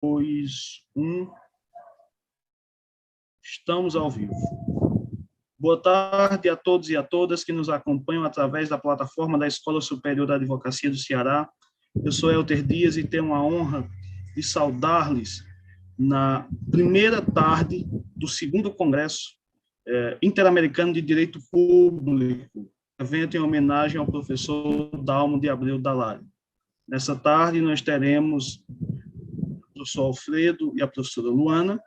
2, 1. Estamos ao vivo. Boa tarde a todos e a todas que nos acompanham através da plataforma da Escola Superior da Advocacia do Ceará. Eu sou Elter Dias e tenho a honra de saudar-lhes na primeira tarde do segundo Congresso Interamericano de Direito Público, evento em homenagem ao professor Dalmo de Abreu Dallario. Nessa tarde nós teremos o professor Alfredo e a professora Luana,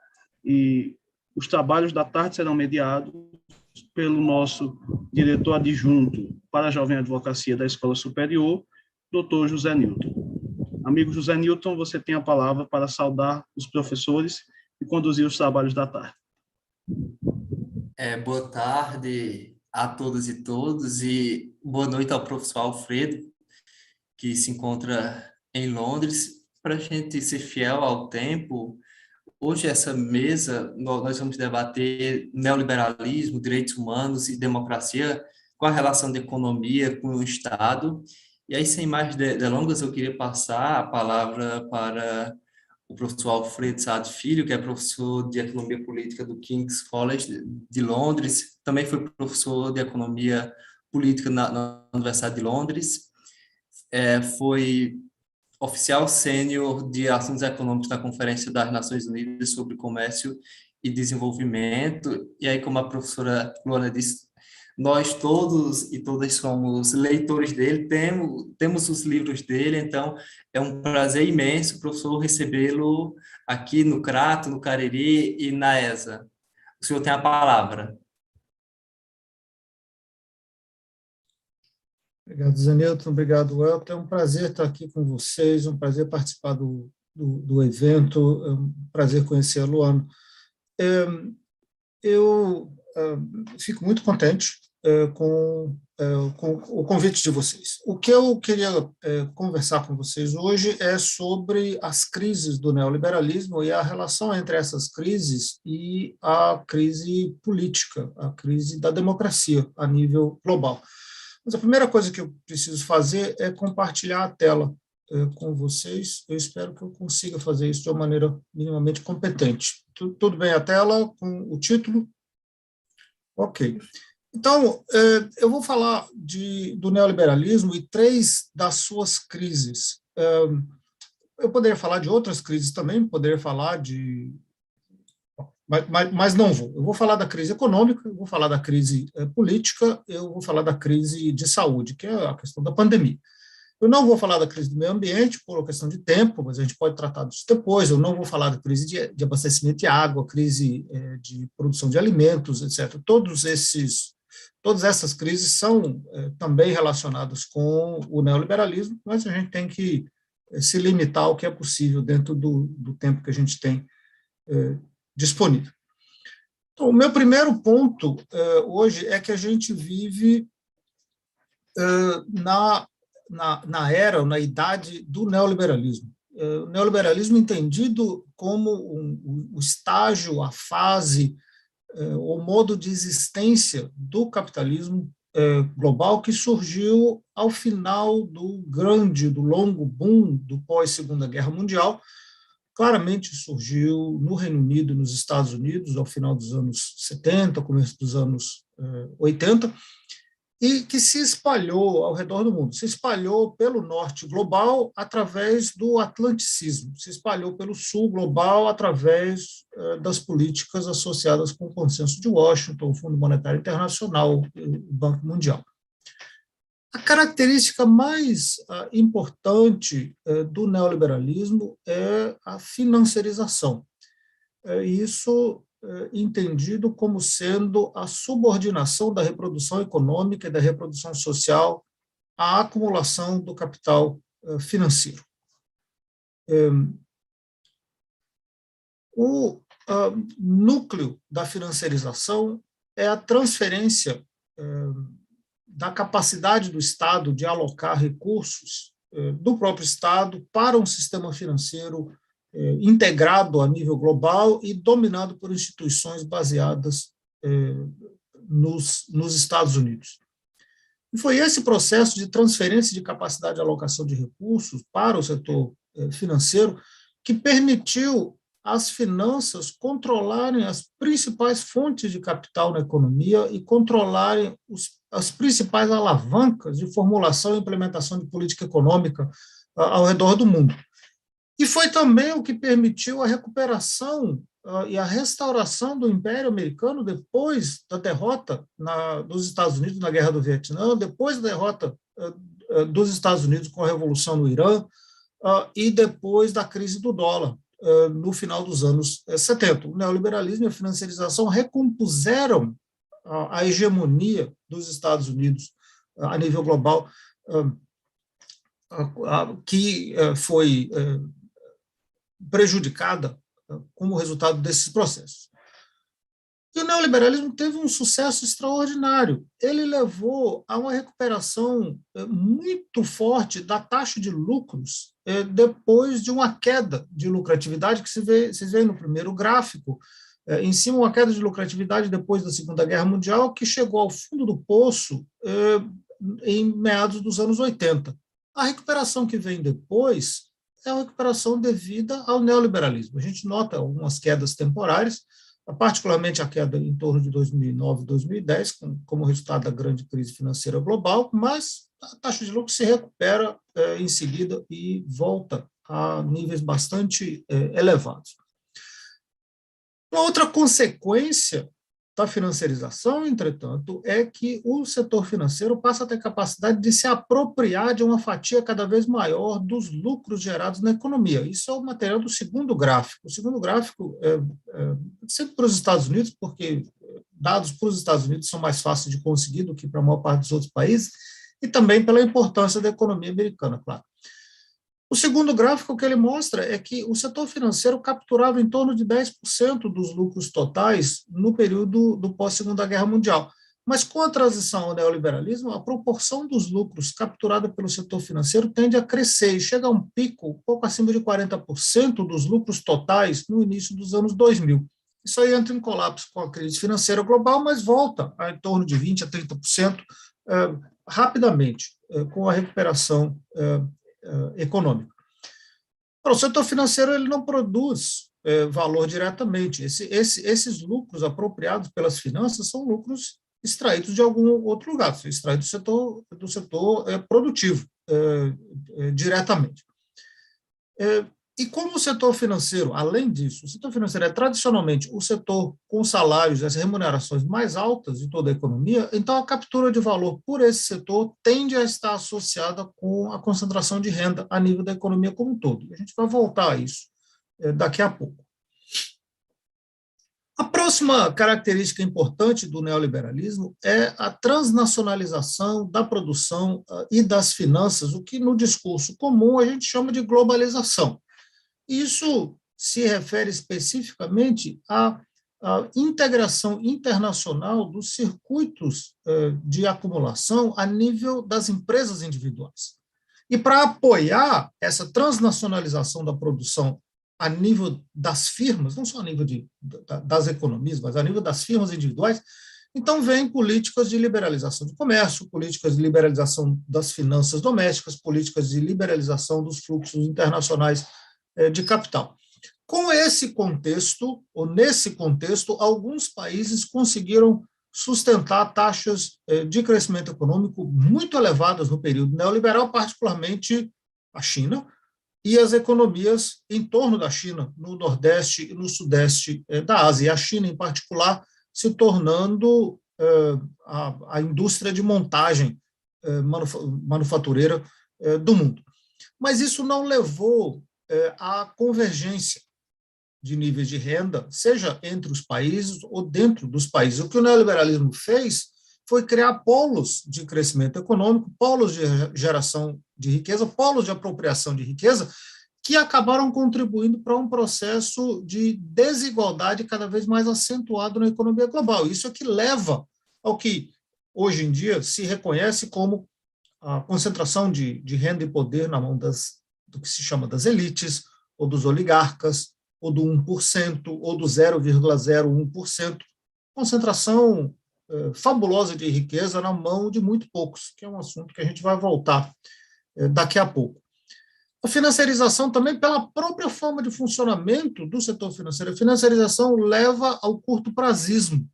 e os trabalhos da tarde serão mediados pelo nosso diretor adjunto para a Jovem Advocacia da Escola Superior, Dr. José Newton. Amigo José Newton, você tem a palavra para saudar os professores e conduzir os trabalhos da tarde. Boa tarde a todas e todos e boa noite ao professor Alfredo, que se encontra em Londres. Para a gente ser fiel ao tempo, hoje essa mesa nós vamos debater neoliberalismo, direitos humanos e democracia com a relação da economia com o Estado. E aí, sem mais delongas, eu queria passar a palavra para o professor Alfredo Saad Filho, que é professor de Economia Política do King's College de Londres, também foi professor de Economia Política na Universidade de Londres, foi oficial sênior de Assuntos Econômicos da Conferência das Nações Unidas sobre Comércio e Desenvolvimento, e aí, como a professora Luana disse, nós todos e todas somos leitores dele, temos os livros dele, então é um prazer imenso, professor, recebê-lo aqui no Crato, no Cariri e na ESA. O senhor tem a palavra. Obrigado, Zenilton. Obrigado, Elton. É um prazer estar aqui com vocês, um prazer participar do evento, é um prazer conhecer a Luana. Eu fico muito contente com o convite de vocês. O que eu queria conversar com vocês hoje é sobre as crises do neoliberalismo e a relação entre essas crises e a crise política, a crise da democracia a nível global. Mas a primeira coisa que eu preciso fazer é compartilhar a tela com vocês. Eu espero que eu consiga fazer isso de uma maneira minimamente competente. Tudo bem a tela com o título? Ok. Então, eu vou falar do neoliberalismo e três das suas crises. Eu poderia falar de outras crises também, poderia falar de... Mas não vou. Eu vou falar da crise econômica, eu vou falar da crise política, eu vou falar da crise de saúde, que é a questão da pandemia. Eu não vou falar da crise do meio ambiente, por uma questão de tempo, mas a gente pode tratar disso depois. Eu não vou falar da crise de abastecimento de água, crise de produção de alimentos, etc. Todas essas crises são também relacionadas com o neoliberalismo, mas a gente tem que se limitar ao que é possível dentro do tempo que a gente tem disponível. Então, o meu primeiro ponto hoje é que a gente vive na era, ou na idade do neoliberalismo. O neoliberalismo entendido como o estágio, a fase, o modo de existência do capitalismo global que surgiu ao final do longo boom do pós-Segunda Guerra Mundial. Claramente surgiu no Reino Unido e nos Estados Unidos ao final dos anos 70, começo dos anos 80, e que se espalhou ao redor do mundo. Se espalhou pelo norte global através do atlanticismo, se espalhou pelo sul global através das políticas associadas com o Consenso de Washington, o Fundo Monetário Internacional, o Banco Mundial. A característica mais importante do neoliberalismo é a financiarização. Isso entendido como sendo a subordinação da reprodução econômica e da reprodução social à acumulação do capital financeiro. O núcleo da financiarização é a transferência da capacidade do Estado de alocar recursos do próprio Estado para um sistema financeiro integrado a nível global e dominado por instituições baseadas nos Estados Unidos. E foi esse processo de transferência de capacidade de alocação de recursos para o setor financeiro que permitiu as finanças controlarem as principais fontes de capital na economia e controlarem as principais alavancas de formulação e implementação de política econômica ao redor do mundo. E foi também o que permitiu a recuperação e a restauração do Império Americano depois da derrota dos Estados Unidos na Guerra do Vietnã, depois da derrota dos Estados Unidos com a Revolução no Irã e depois da crise do dólar no final dos anos 70. O neoliberalismo e a financiarização recompuseram a hegemonia dos Estados Unidos a nível global, que foi prejudicada como resultado desses processos. E o neoliberalismo teve um sucesso extraordinário. Ele levou a uma recuperação muito forte da taxa de lucros depois de uma queda de lucratividade, que vocês veem no primeiro gráfico, em cima uma queda de lucratividade depois da Segunda Guerra Mundial, que chegou ao fundo do poço em meados dos anos 80. A recuperação que vem depois é uma recuperação devida ao neoliberalismo. A gente nota algumas quedas temporárias, particularmente a queda em torno de 2009 e 2010, como resultado da grande crise financeira global, mas a taxa de lucro se recupera em seguida e volta a níveis bastante elevados. Uma outra consequência da financiarização, entretanto, é que o setor financeiro passa a ter capacidade de se apropriar de uma fatia cada vez maior dos lucros gerados na economia. Isso é o material do segundo gráfico. O segundo gráfico é sempre para os Estados Unidos, porque dados para os Estados Unidos são mais fáceis de conseguir do que para a maior parte dos outros países, e também pela importância da economia americana, claro. O segundo gráfico que ele mostra é que o setor financeiro capturava em torno de 10% dos lucros totais no período do pós-Segunda Guerra Mundial. Mas com a transição ao neoliberalismo, a proporção dos lucros capturada pelo setor financeiro tende a crescer e chega a um pico um pouco acima de 40% dos lucros totais no início dos anos 2000. Isso aí entra em colapso com a crise financeira global, mas volta a em torno de 20% a 30% rapidamente, com a recuperação econômica. O setor financeiro ele não produz valor diretamente. Esses lucros apropriados pelas finanças são lucros extraídos de algum outro lugar, extraídos do setor produtivo diretamente. E como o setor financeiro, além disso, o setor financeiro é tradicionalmente o setor com salários e as remunerações mais altas de toda a economia, então a captura de valor por esse setor tende a estar associada com a concentração de renda a nível da economia como um todo. E a gente vai voltar a isso daqui a pouco. A próxima característica importante do neoliberalismo é a transnacionalização da produção e das finanças, o que no discurso comum a gente chama de globalização. Isso se refere especificamente à integração internacional dos circuitos de acumulação a nível das empresas individuais. E para apoiar essa transnacionalização da produção a nível das firmas, não só a nível das economias, mas a nível das firmas individuais, então vem políticas de liberalização do comércio, políticas de liberalização das finanças domésticas, políticas de liberalização dos fluxos internacionais de capital. Com esse contexto, ou nesse contexto, alguns países conseguiram sustentar taxas de crescimento econômico muito elevadas no período neoliberal, particularmente a China e as economias em torno da China, no Nordeste e no Sudeste da Ásia, e a China, em particular, se tornando a indústria de montagem manufatureira do mundo. Mas isso não levou à convergência de níveis de renda, seja entre os países ou dentro dos países. O que o neoliberalismo fez foi criar polos de crescimento econômico, polos de geração de riqueza, polos de apropriação de riqueza, que acabaram contribuindo para um processo de desigualdade cada vez mais acentuado na economia global. Isso é que leva ao que, hoje em dia, se reconhece como a concentração de renda e poder na mão do que se chama das elites, ou dos oligarcas, ou do 1%, ou do 0,01%, concentração fabulosa de riqueza na mão de muito poucos, que é um assunto que a gente vai voltar daqui a pouco. A financiarização também, pela própria forma de funcionamento do setor financeiro, a financiarização leva ao curto-prazismo,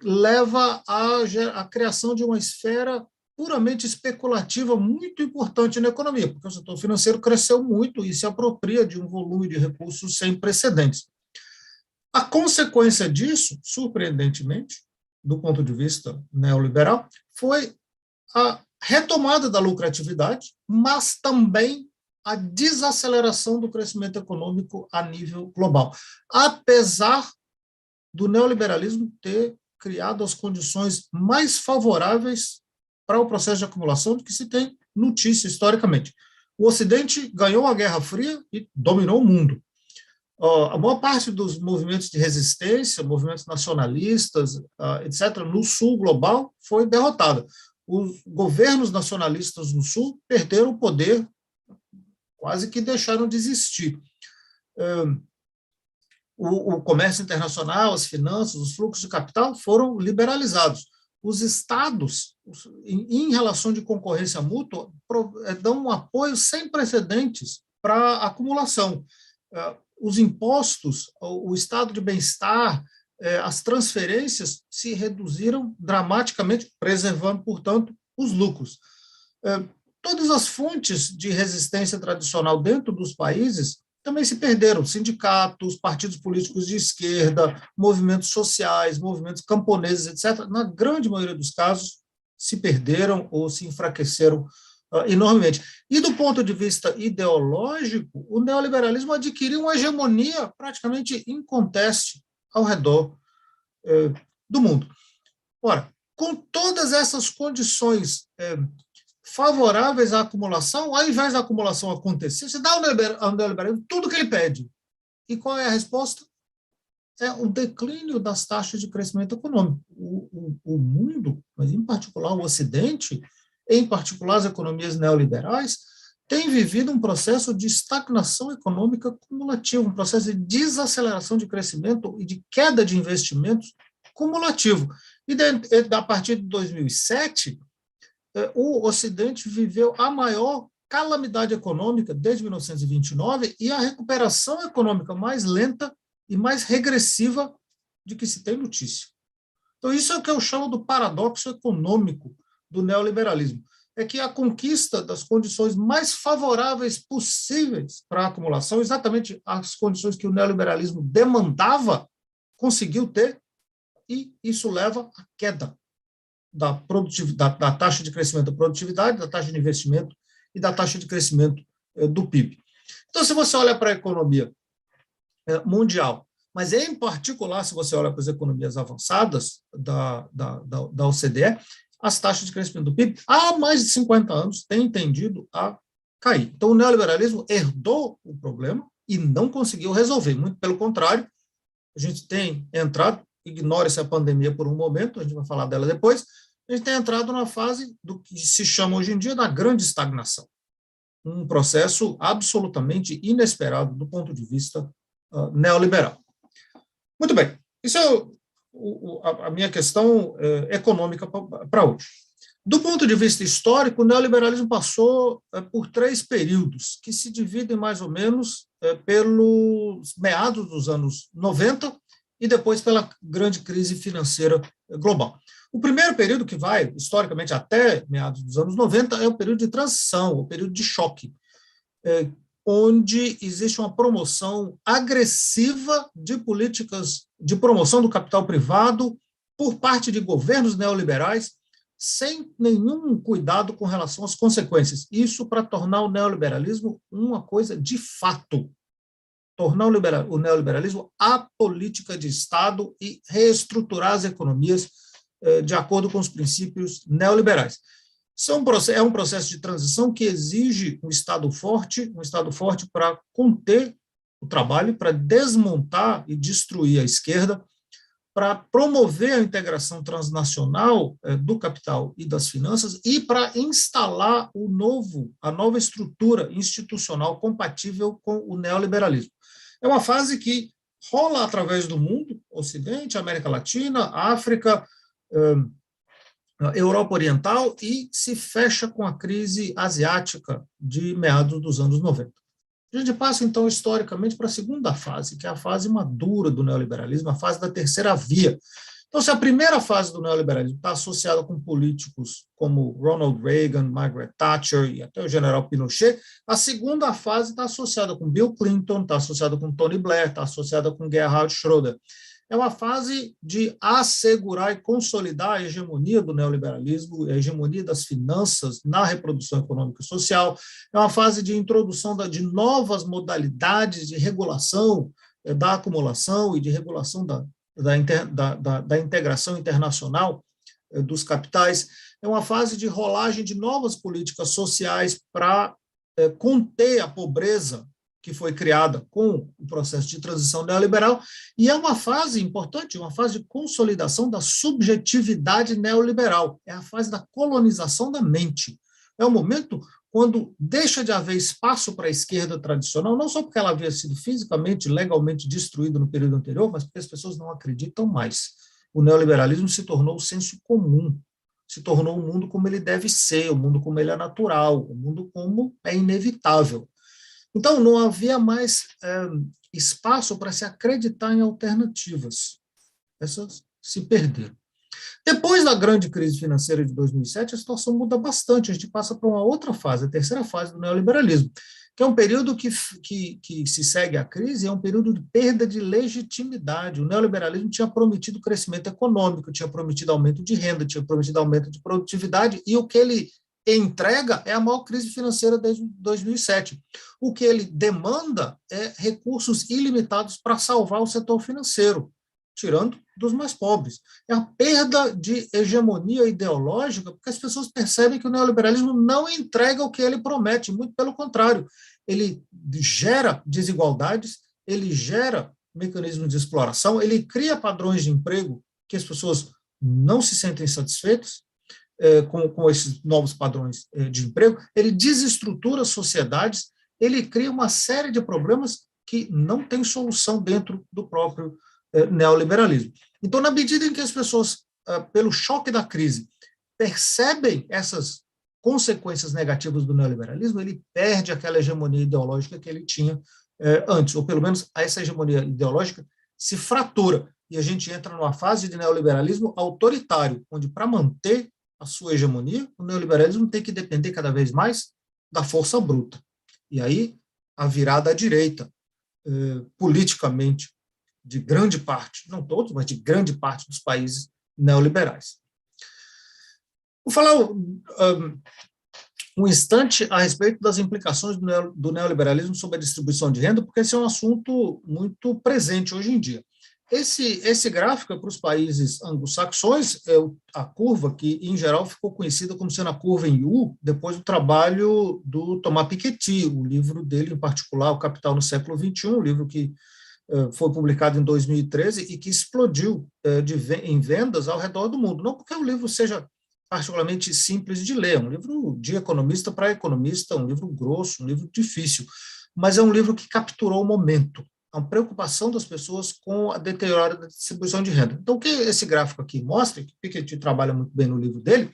leva à criação de uma esfera puramente especulativa muito importante na economia, porque o setor financeiro cresceu muito e se apropria de um volume de recursos sem precedentes. A consequência disso, surpreendentemente, do ponto de vista neoliberal, foi a retomada da lucratividade, mas também a desaceleração do crescimento econômico a nível global, apesar do neoliberalismo ter criado as condições mais favoráveis para o processo de acumulação do que se tem notícia historicamente. O Ocidente ganhou a Guerra Fria e dominou o mundo. A maior parte dos movimentos de resistência, movimentos nacionalistas, etc., no sul global, foi derrotada. Os governos nacionalistas no sul perderam o poder, quase que deixaram de existir. O comércio internacional, as finanças, os fluxos de capital foram liberalizados. Os estados, em relação de concorrência mútua, dão um apoio sem precedentes para a acumulação. Os impostos, o estado de bem-estar, as transferências se reduziram dramaticamente, preservando, portanto, os lucros. Todas as fontes de resistência tradicional dentro dos países também se perderam. Sindicatos, partidos políticos de esquerda, movimentos sociais, movimentos camponeses, etc., na grande maioria dos casos, se perderam ou se enfraqueceram enormemente. E, do ponto de vista ideológico, o neoliberalismo adquiriu uma hegemonia praticamente inconteste ao redor do mundo. Ora, com todas essas condições favoráveis à acumulação, ao invés da acumulação acontecer, você dá ao neoliberalismo tudo o que ele pede. E qual é a resposta? É o declínio das taxas de crescimento econômico. O mundo, mas em particular o Ocidente, em particular as economias neoliberais, tem vivido um processo de estagnação econômica cumulativa, um processo de desaceleração de crescimento e de queda de investimentos cumulativo. E a partir de 2007, o Ocidente viveu a maior calamidade econômica desde 1929 e a recuperação econômica mais lenta e mais regressiva de que se tem notícia. Então, isso é o que eu chamo do paradoxo econômico do neoliberalismo. É que a conquista das condições mais favoráveis possíveis para a acumulação, exatamente as condições que o neoliberalismo demandava, conseguiu ter, e isso leva à queda da produtividade, da taxa de crescimento da produtividade, da taxa de investimento e da taxa de crescimento do PIB. Então, se você olha para a economia mundial, mas em particular, se você olha para as economias avançadas da OCDE, as taxas de crescimento do PIB, há mais de 50 anos, têm tendido a cair. Então, o neoliberalismo herdou o problema e não conseguiu resolver. Muito pelo contrário, a gente tem entrado, ignore-se a pandemia por um momento, a gente vai falar dela depois, a gente tem entrado na fase do que se chama hoje em dia da grande estagnação. Um processo absolutamente inesperado do ponto de vista neoliberal. Muito bem, isso é a minha questão econômica para hoje. Do ponto de vista histórico, o neoliberalismo passou por 3 períodos, que se dividem mais ou menos pelos meados dos anos 90 e depois pela grande crise financeira global. O primeiro período, que vai historicamente até meados dos anos 90, é o período de transição, o período de choque, onde existe uma promoção agressiva de políticas de promoção do capital privado por parte de governos neoliberais, sem nenhum cuidado com relação às consequências. Isso para tornar o neoliberalismo uma coisa de fato, tornar o neoliberalismo a política de Estado e reestruturar as economias de acordo com os princípios neoliberais. É um processo de transição que exige um Estado forte para conter o trabalho, para desmontar e destruir a esquerda, para promover a integração transnacional do capital e das finanças e para instalar a nova estrutura institucional compatível com o neoliberalismo. É uma fase que rola através do mundo, Ocidente, América Latina, África, Europa Oriental e se fecha com a crise asiática de meados dos anos 90. A gente passa, então, historicamente, para a segunda fase, que é a fase madura do neoliberalismo, a fase da terceira via. Então, se a primeira fase do neoliberalismo está associada com políticos como Ronald Reagan, Margaret Thatcher e até o general Pinochet, a segunda fase está associada com Bill Clinton, está associada com Tony Blair, está associada com Gerhard Schröder. É uma fase de assegurar e consolidar a hegemonia do neoliberalismo, a hegemonia das finanças na reprodução econômica e social. É uma fase de introdução de novas modalidades de regulação da acumulação e de regulação da integração internacional dos capitais. É uma fase de rolagem de novas políticas sociais para conter a pobreza que foi criada com o processo de transição neoliberal, e é uma fase importante, uma fase de consolidação da subjetividade neoliberal, é a fase da colonização da mente. É o momento quando deixa de haver espaço para a esquerda tradicional, não só porque ela havia sido fisicamente, legalmente destruída no período anterior, mas porque as pessoas não acreditam mais. O neoliberalismo se tornou o senso comum, se tornou o mundo como ele deve ser, o mundo como ele é natural, o mundo como é inevitável. Então, não havia mais espaço para se acreditar em alternativas. Essas se perderam. Depois da grande crise financeira de 2007, a situação muda bastante. A gente passa para uma outra fase, a terceira fase do neoliberalismo, que é um período que se segue à crise, é um período de perda de legitimidade. O neoliberalismo tinha prometido crescimento econômico, tinha prometido aumento de renda, tinha prometido aumento de produtividade, e o que ele entrega é a maior crise financeira desde 2007. O que ele demanda é recursos ilimitados para salvar o setor financeiro, tirando dos mais pobres. É a perda de hegemonia ideológica, porque as pessoas percebem que o neoliberalismo não entrega o que ele promete, muito pelo contrário. Ele gera desigualdades, ele gera mecanismos de exploração, ele cria padrões de emprego que as pessoas não se sentem satisfeitas, com esses novos padrões de emprego, ele desestrutura sociedades, ele cria uma série de problemas que não tem solução dentro do próprio neoliberalismo. Então, na medida em que as pessoas, pelo choque da crise, percebem essas consequências negativas do neoliberalismo, ele perde aquela hegemonia ideológica que ele tinha antes, ou pelo menos essa hegemonia ideológica se fratura, e a gente entra numa fase de neoliberalismo autoritário, onde, para manter a sua hegemonia, o neoliberalismo tem que depender cada vez mais da força bruta. E aí, a virada à direita, politicamente, de grande parte, não todos, mas de grande parte dos países neoliberais. Vou falar um instante a respeito das implicações do neoliberalismo sobre a distribuição de renda, porque esse é um assunto muito presente hoje em dia. Esse gráfico é para os países anglo-saxões, é a curva que, em geral, ficou conhecida como sendo a curva em U, depois do trabalho do Thomas Piketty, o livro dele, em particular, O Capital no Século XXI, um livro que foi publicado em 2013 e que explodiu em vendas ao redor do mundo. Não porque o livro seja particularmente simples de ler, é um livro de economista para economista, um livro grosso, um livro difícil, mas é um livro que capturou o momento, a preocupação das pessoas com a deterioro da distribuição de renda. Então, o que esse gráfico aqui mostra, que Piketty trabalha muito bem no livro dele,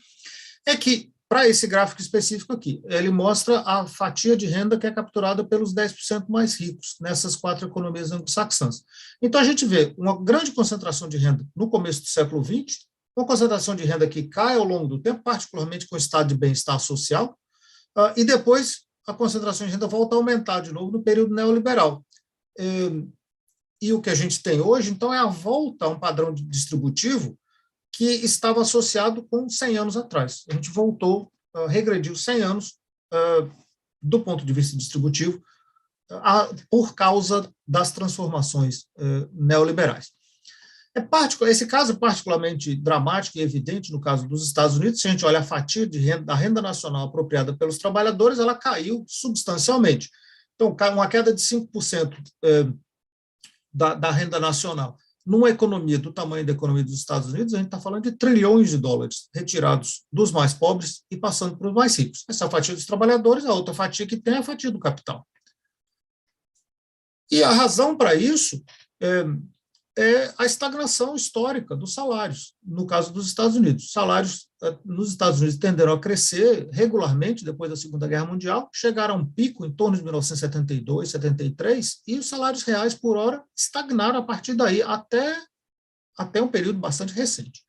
é que, para esse gráfico específico aqui, ele mostra a fatia de renda que é capturada pelos 10% mais ricos nessas 4 economias anglo-saxãs. Então, a gente vê uma grande concentração de renda no começo do século XX, uma concentração de renda que cai ao longo do tempo, particularmente com o estado de bem-estar social, e depois a concentração de renda volta a aumentar de novo no período neoliberal. E o que a gente tem hoje, então, é a volta a um padrão distributivo que estava associado com 100 anos atrás. A gente voltou, regrediu 100 anos do ponto de vista distributivo por causa das transformações neoliberais. Esse caso é particularmente dramático e evidente no caso dos Estados Unidos. Se a gente olha a fatia da renda nacional apropriada pelos trabalhadores, ela caiu substancialmente. Então, uma queda de 5% da renda nacional. Numa economia do tamanho da economia dos Estados Unidos, a gente está falando de trilhões de dólares retirados dos mais pobres e passando para os mais ricos. Essa fatia dos trabalhadores, a outra fatia que tem é a fatia do capital. E a razão para isso é a estagnação histórica dos salários, no caso dos Estados Unidos. Salários nos Estados Unidos tenderam a crescer regularmente depois da Segunda Guerra Mundial, chegaram a um pico em torno de 1972, 73, e os salários reais por hora estagnaram a partir daí até um período bastante recente.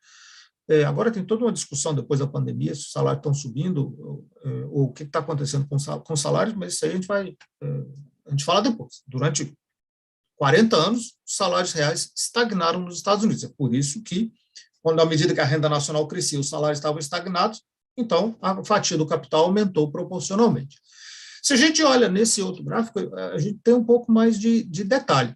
Agora tem toda uma discussão depois da pandemia, se os salários estão subindo, ou o que está acontecendo com os salários, mas isso aí a gente fala depois. Durante 40 anos, os salários reais estagnaram nos Estados Unidos. É por isso que, quando à medida que a renda nacional crescia, os salários estavam estagnados, então a fatia do capital aumentou proporcionalmente. Se a gente olha nesse outro gráfico, a gente tem um pouco mais de detalhe.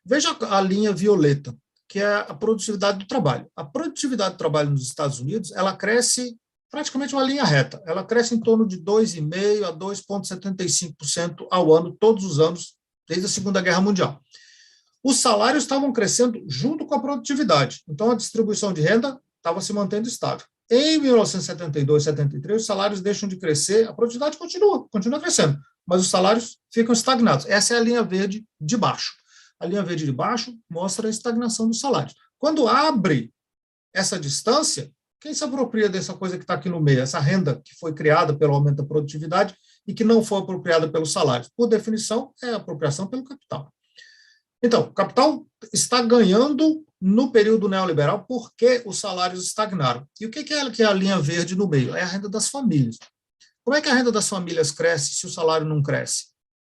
Veja a linha violeta, que é a produtividade do trabalho. A produtividade do trabalho nos Estados Unidos, ela cresce praticamente uma linha reta. Ela cresce em torno de 2,5% a 2,75% ao ano, todos os anos, desde a Segunda Guerra Mundial. Os salários estavam crescendo junto com a produtividade, então a distribuição de renda estava se mantendo estável. Em 1972, 73, os salários deixam de crescer, a produtividade continua crescendo, mas os salários ficam estagnados. Essa é a linha verde de baixo. A linha verde de baixo mostra a estagnação dos salários. Quando abre essa distância, quem se apropria dessa coisa que está aqui no meio, essa renda que foi criada pelo aumento da produtividade e que não foi apropriada pelos salários? Por definição, é a apropriação pelo capital. Então, o capital está ganhando no período neoliberal porque os salários estagnaram. E o que é a linha verde no meio? É a renda das famílias. Como é que a renda das famílias cresce se o salário não cresce?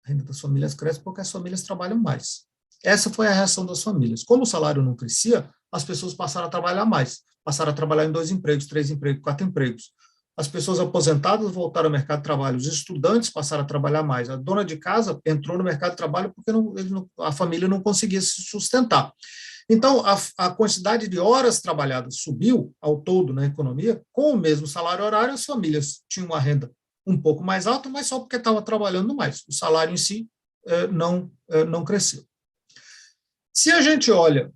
A renda das famílias cresce porque as famílias trabalham mais. Essa foi a reação das famílias. Como o salário não crescia, as pessoas passaram a trabalhar mais, passaram a trabalhar em 2 empregos, 3 empregos, 4 empregos. As pessoas aposentadas voltaram ao mercado de trabalho, os estudantes passaram a trabalhar mais, a dona de casa entrou no mercado de trabalho porque a família não conseguia se sustentar. Então, a quantidade de horas trabalhadas subiu ao todo na economia, com o mesmo salário horário, as famílias tinham uma renda um pouco mais alta, mas só porque estavam trabalhando mais. O salário em si não cresceu. Se a gente olha,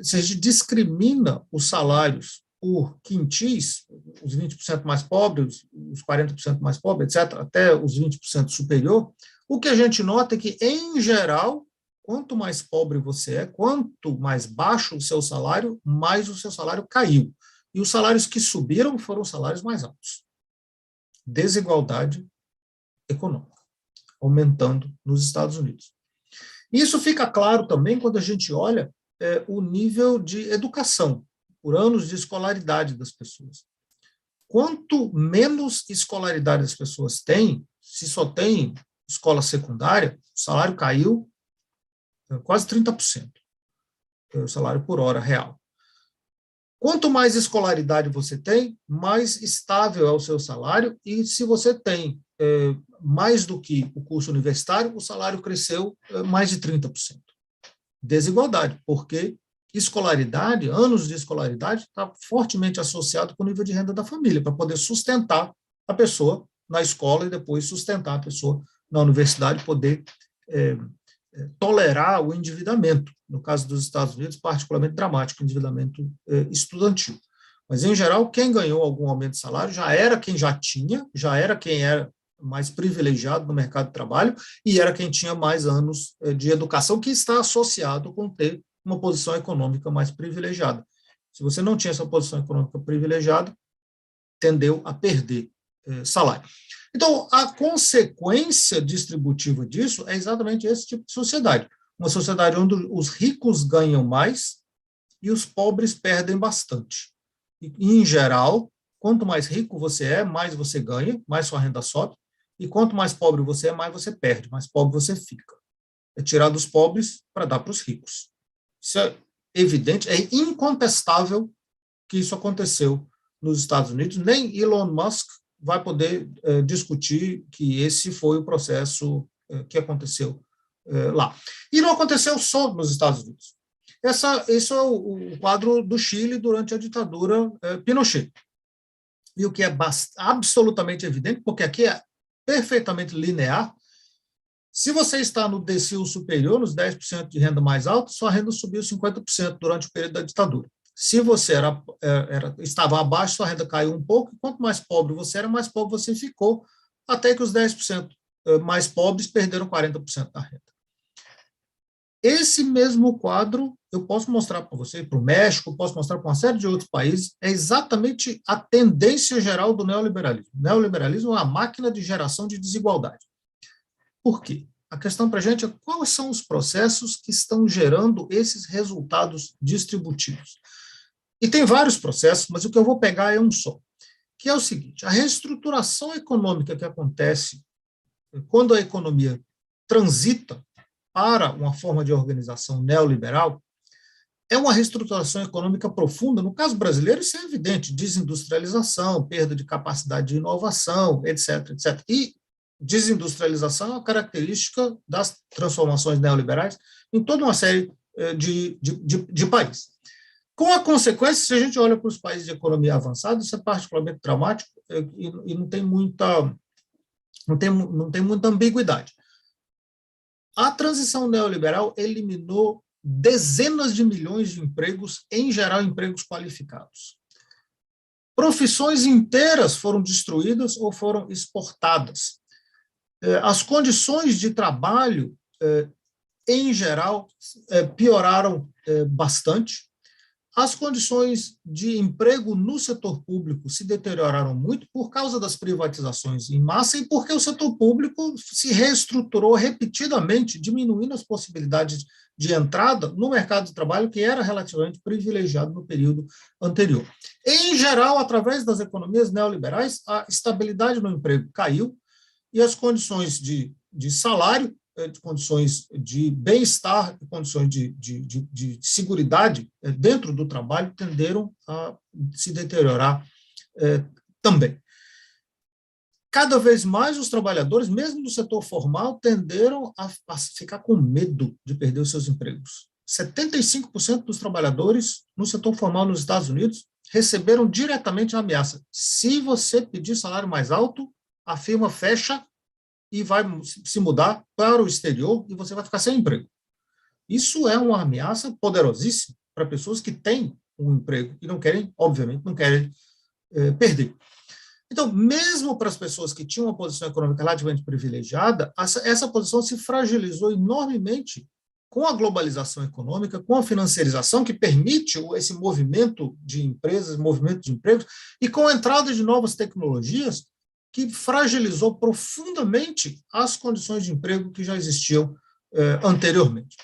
se a gente discrimina os salários por quintis, os 20% mais pobres, os 40% mais pobres, etc., até os 20% superior, o que a gente nota é que, em geral, quanto mais pobre você é, quanto mais baixo o seu salário, mais o seu salário caiu. E os salários que subiram foram os salários mais altos. Desigualdade econômica, aumentando nos Estados Unidos. Isso fica claro também quando a gente olha o nível de educação, por anos de escolaridade das pessoas. Quanto menos escolaridade as pessoas têm, se só tem escola secundária, o salário caiu quase 30%, o salário por hora real. Quanto mais escolaridade você tem, mais estável é o seu salário, e se você tem mais do que o curso universitário, o salário cresceu mais de 30%. Desigualdade, porque escolaridade, anos de escolaridade, está fortemente associado com o nível de renda da família, para poder sustentar a pessoa na escola e depois sustentar a pessoa na universidade, poder tolerar o endividamento. No caso dos Estados Unidos, particularmente dramático, o endividamento estudantil. Mas, em geral, quem ganhou algum aumento de salário já era quem já tinha, já era quem era mais privilegiado no mercado de trabalho e era quem tinha mais anos de educação, que está associado com ter uma posição econômica mais privilegiada. Se você não tinha essa posição econômica privilegiada, tendeu a perder salário. Então, a consequência distributiva disso é exatamente esse tipo de sociedade. Uma sociedade onde os ricos ganham mais e os pobres perdem bastante. E, em geral, quanto mais rico você é, mais você ganha, mais sua renda sobe, e quanto mais pobre você é, mais você perde, mais pobre você fica. É tirar dos pobres para dar para os ricos. Isso é evidente, é incontestável que isso aconteceu nos Estados Unidos. Nem Elon Musk vai poder discutir que esse foi o processo que aconteceu lá. E não aconteceu só nos Estados Unidos. Esse é o quadro do Chile durante a ditadura Pinochet. E o que é absolutamente evidente, porque aqui é perfeitamente linear, se você está no decil superior, nos 10% de renda mais alta, sua renda subiu 50% durante o período da ditadura. Se você estava abaixo, sua renda caiu um pouco, e quanto mais pobre você era, mais pobre você ficou, até que os 10% mais pobres perderam 40% da renda. Esse mesmo quadro eu posso mostrar para você, para o México, posso mostrar para uma série de outros países, é exatamente a tendência geral do neoliberalismo. O neoliberalismo é uma máquina de geração de desigualdade. Por quê? A questão para a gente é quais são os processos que estão gerando esses resultados distributivos. E tem vários processos, mas o que eu vou pegar é um só, que é o seguinte: a reestruturação econômica que acontece quando a economia transita para uma forma de organização neoliberal é uma reestruturação econômica profunda. No caso brasileiro, isso é evidente: desindustrialização, perda de capacidade de inovação, etc., etc. E desindustrialização é uma característica das transformações neoliberais em toda uma série de países. Com a consequência, se a gente olha para os países de economia avançada, isso é particularmente dramático e não tem muita ambiguidade. A transição neoliberal eliminou dezenas de milhões de empregos, em geral empregos qualificados. Profissões inteiras foram destruídas ou foram exportadas. As condições de trabalho, em geral, pioraram bastante. As condições de emprego no setor público se deterioraram muito por causa das privatizações em massa e porque o setor público se reestruturou repetidamente, diminuindo as possibilidades de entrada no mercado de trabalho, que era relativamente privilegiado no período anterior. Em geral, através das economias neoliberais, a estabilidade no emprego caiu e as condições de salário, de condições de bem-estar, de condições de seguridade dentro do trabalho tenderam a se deteriorar também. Cada vez mais os trabalhadores, mesmo do setor formal, tenderam a ficar com medo de perder os seus empregos. 75% dos trabalhadores no setor formal nos Estados Unidos receberam diretamente a ameaça: se você pedir salário mais alto, a firma fecha e vai se mudar para o exterior e você vai ficar sem emprego. Isso é uma ameaça poderosíssima para pessoas que têm um emprego e não querem, obviamente, não querem perder. Então, mesmo para as pessoas que tinham uma posição econômica relativamente privilegiada, essa posição se fragilizou enormemente com a globalização econômica, com a financiarização que permite esse movimento de empresas, movimento de empregos, e com a entrada de novas tecnologias, que fragilizou profundamente as condições de emprego que já existiam anteriormente.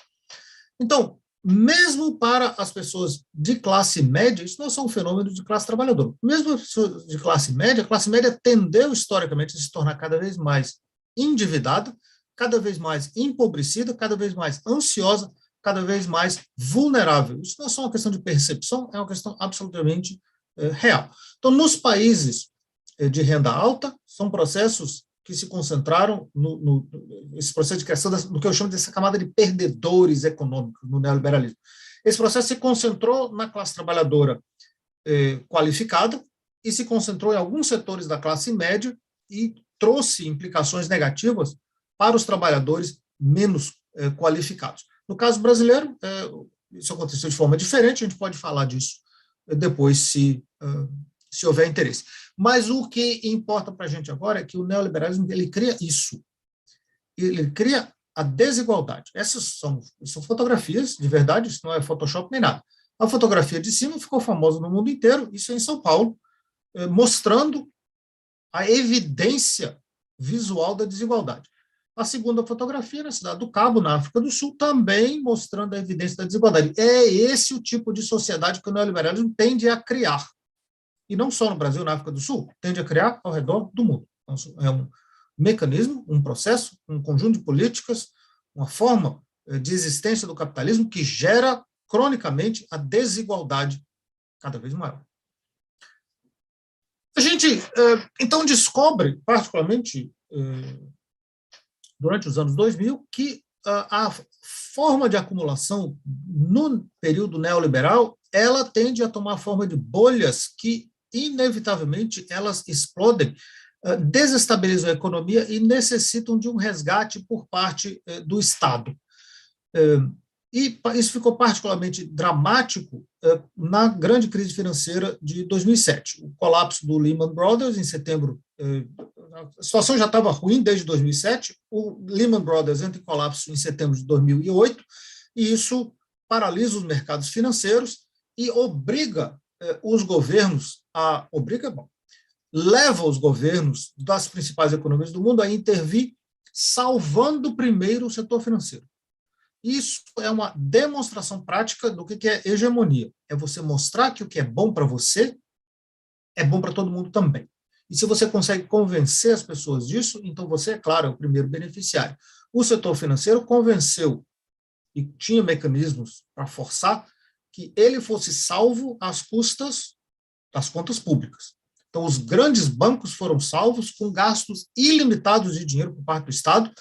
Então, mesmo para as pessoas de classe média, isso não é só um fenômeno de classe trabalhadora. Mesmo as pessoas de classe média, a classe média tendeu historicamente a se tornar cada vez mais endividada, cada vez mais empobrecida, cada vez mais ansiosa, cada vez mais vulnerável. Isso não é só uma questão de percepção, é uma questão absolutamente real. Então, nos países de renda alta, são processos que se concentraram esse processo de criação do que eu chamo dessa camada de perdedores econômicos no neoliberalismo. Esse processo se concentrou na classe trabalhadora qualificada e se concentrou em alguns setores da classe média e trouxe implicações negativas para os trabalhadores menos qualificados. No caso brasileiro, isso aconteceu de forma diferente, a gente pode falar disso depois, se houver interesse. Mas o que importa para a gente agora é que o neoliberalismo ele cria isso. Ele cria a desigualdade. Essas são fotografias, de verdade, isso não é Photoshop nem nada. A fotografia de cima ficou famosa no mundo inteiro, isso é em São Paulo, mostrando a evidência visual da desigualdade. A segunda fotografia na cidade do Cabo, na África do Sul, também mostrando a evidência da desigualdade. É esse o tipo de sociedade que o neoliberalismo tende a criar. E não só no Brasil, na África do Sul, tende a criar ao redor do mundo. Então, é um mecanismo, um processo, um conjunto de políticas, uma forma de existência do capitalismo que gera cronicamente a desigualdade cada vez maior. A gente, então, descobre, particularmente durante os anos 2000, que a forma de acumulação no período neoliberal, ela tende a tomar forma de bolhas que, inevitavelmente, elas explodem, desestabilizam a economia e necessitam de um resgate por parte do Estado. E isso ficou particularmente dramático na grande crise financeira de 2007. O colapso do Lehman Brothers, em setembro, a situação já estava ruim desde 2007, o Lehman Brothers entra em colapso em setembro de 2008, e isso paralisa os mercados financeiros e obriga os governos leva os governos das principais economias do mundo a intervir, salvando primeiro o setor financeiro. Isso é uma demonstração prática do que é hegemonia. É você mostrar que o que é bom para você é bom para todo mundo também. E se você consegue convencer as pessoas disso, então você, é claro, é o primeiro beneficiário. O setor financeiro convenceu e tinha mecanismos para forçar que ele fosse salvo às custas das contas públicas. Então, os grandes bancos foram salvos com gastos ilimitados de dinheiro por parte do Estado,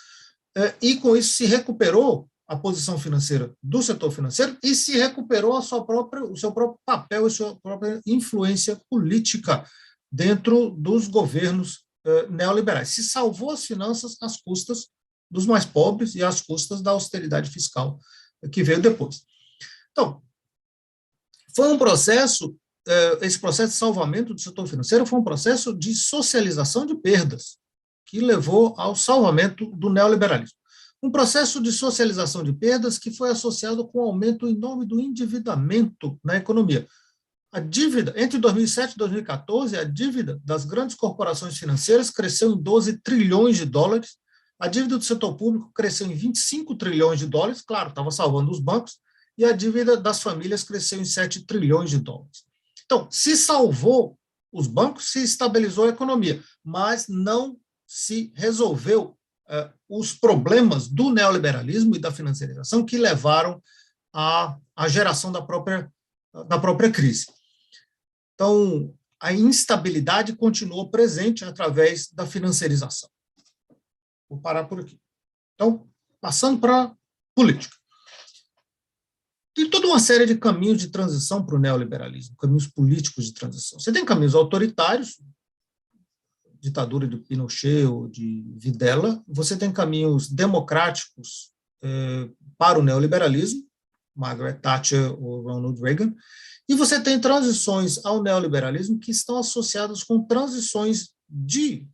e com isso se recuperou a posição financeira do setor financeiro e se recuperou o seu próprio papel e sua própria influência política dentro dos governos neoliberais. Se salvou as finanças às custas dos mais pobres e às custas da austeridade fiscal que veio depois. Então, foi um processo, esse processo de salvamento do setor financeiro foi um processo de socialização de perdas, que levou ao salvamento do neoliberalismo. Um processo de socialização de perdas que foi associado com o aumento enorme do endividamento na economia. A dívida, entre 2007 e 2014, a dívida das grandes corporações financeiras cresceu em 12 trilhões de dólares, a dívida do setor público cresceu em 25 trilhões de dólares, claro, estava salvando os bancos, e a dívida das famílias cresceu em 7 trilhões de dólares. Então, se salvou os bancos, se estabilizou a economia, mas não se resolveu os problemas do neoliberalismo e da financiarização que levaram à geração da própria crise. Então, a instabilidade continuou presente através da financiarização. Vou parar por aqui. Então, passando para a política. Tem toda uma série de caminhos de transição para o neoliberalismo, caminhos políticos de transição. Você tem caminhos autoritários, ditadura de Pinochet ou de Videla, você tem caminhos democráticos para o neoliberalismo, Margaret Thatcher ou Ronald Reagan, e você tem transições ao neoliberalismo que estão associadas com transições de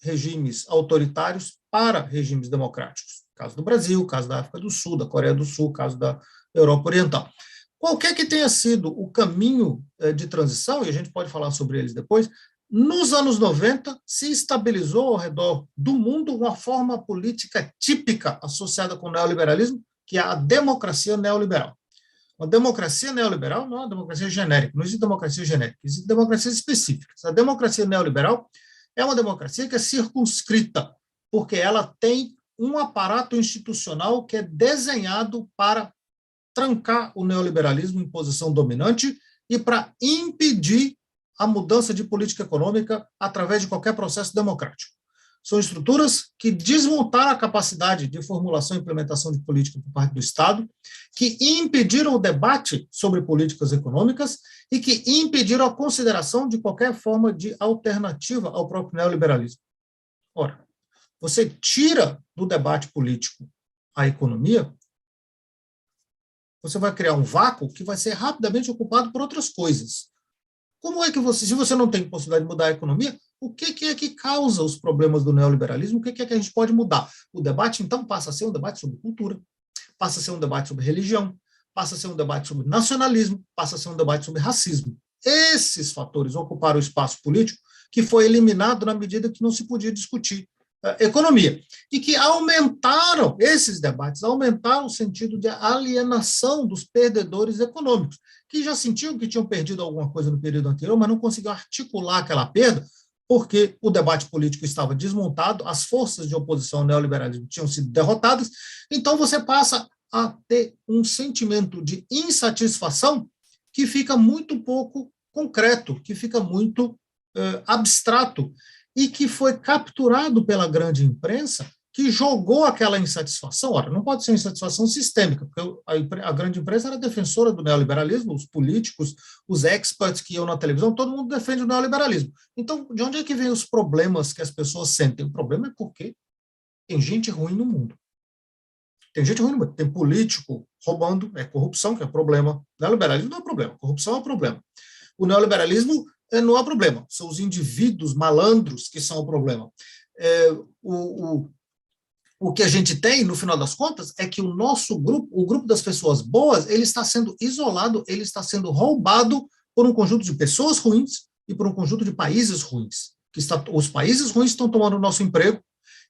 regimes autoritários para regimes democráticos. Caso do Brasil, caso da África do Sul, da Coreia do Sul, caso da Europa Oriental. Qualquer que tenha sido o caminho de transição, e a gente pode falar sobre eles depois, nos anos 90 se estabilizou ao redor do mundo uma forma política típica associada com o neoliberalismo, que é a democracia neoliberal. Uma democracia neoliberal não é uma democracia genérica, não existe democracia genérica, existe democracias específicas. A democracia neoliberal é uma democracia que é circunscrita, porque ela tem um aparato institucional que é desenhado para trancar o neoliberalismo em posição dominante e para impedir a mudança de política econômica através de qualquer processo democrático. São estruturas que desmontaram a capacidade de formulação e implementação de política por parte do Estado, que impediram o debate sobre políticas econômicas e que impediram a consideração de qualquer forma de alternativa ao próprio neoliberalismo. Ora, você tira do debate político a economia, você vai criar um vácuo que vai ser rapidamente ocupado por outras coisas. Como é que você, se você não tem possibilidade de mudar a economia, o que é que causa os problemas do neoliberalismo? O que é que a gente pode mudar? O debate, então, passa a ser um debate sobre cultura, passa a ser um debate sobre religião, passa a ser um debate sobre nacionalismo, passa a ser um debate sobre racismo. Esses fatores ocuparam o espaço político que foi eliminado na medida que não se podia discutir economia, e que aumentaram, esses debates aumentaram o sentido de alienação dos perdedores econômicos, que já sentiam que tinham perdido alguma coisa no período anterior, mas não conseguiam articular aquela perda, porque o debate político estava desmontado, as forças de oposição ao neoliberalismo tinham sido derrotadas, então você passa a ter um sentimento de insatisfação que fica muito pouco concreto, que fica muito abstrato, e que foi capturado pela grande imprensa, que jogou aquela insatisfação. Ora, não pode ser uma insatisfação sistêmica, porque a grande imprensa era defensora do neoliberalismo, os políticos, os experts que iam na televisão, todo mundo defende o neoliberalismo. Então, de onde é que vem os problemas que as pessoas sentem? O problema é porque tem gente ruim no mundo. Tem gente ruim no mundo. Tem político roubando, é corrupção que é problema. O neoliberalismo não é problema, corrupção é problema. O neoliberalismo não há problema, são os indivíduos malandros que são o problema. O o que a gente tem, no final das contas, é que o nosso grupo, o grupo das pessoas boas, ele está sendo isolado, ele está sendo roubado por um conjunto de pessoas ruins e por um conjunto de países ruins. Os países ruins estão tomando o nosso emprego,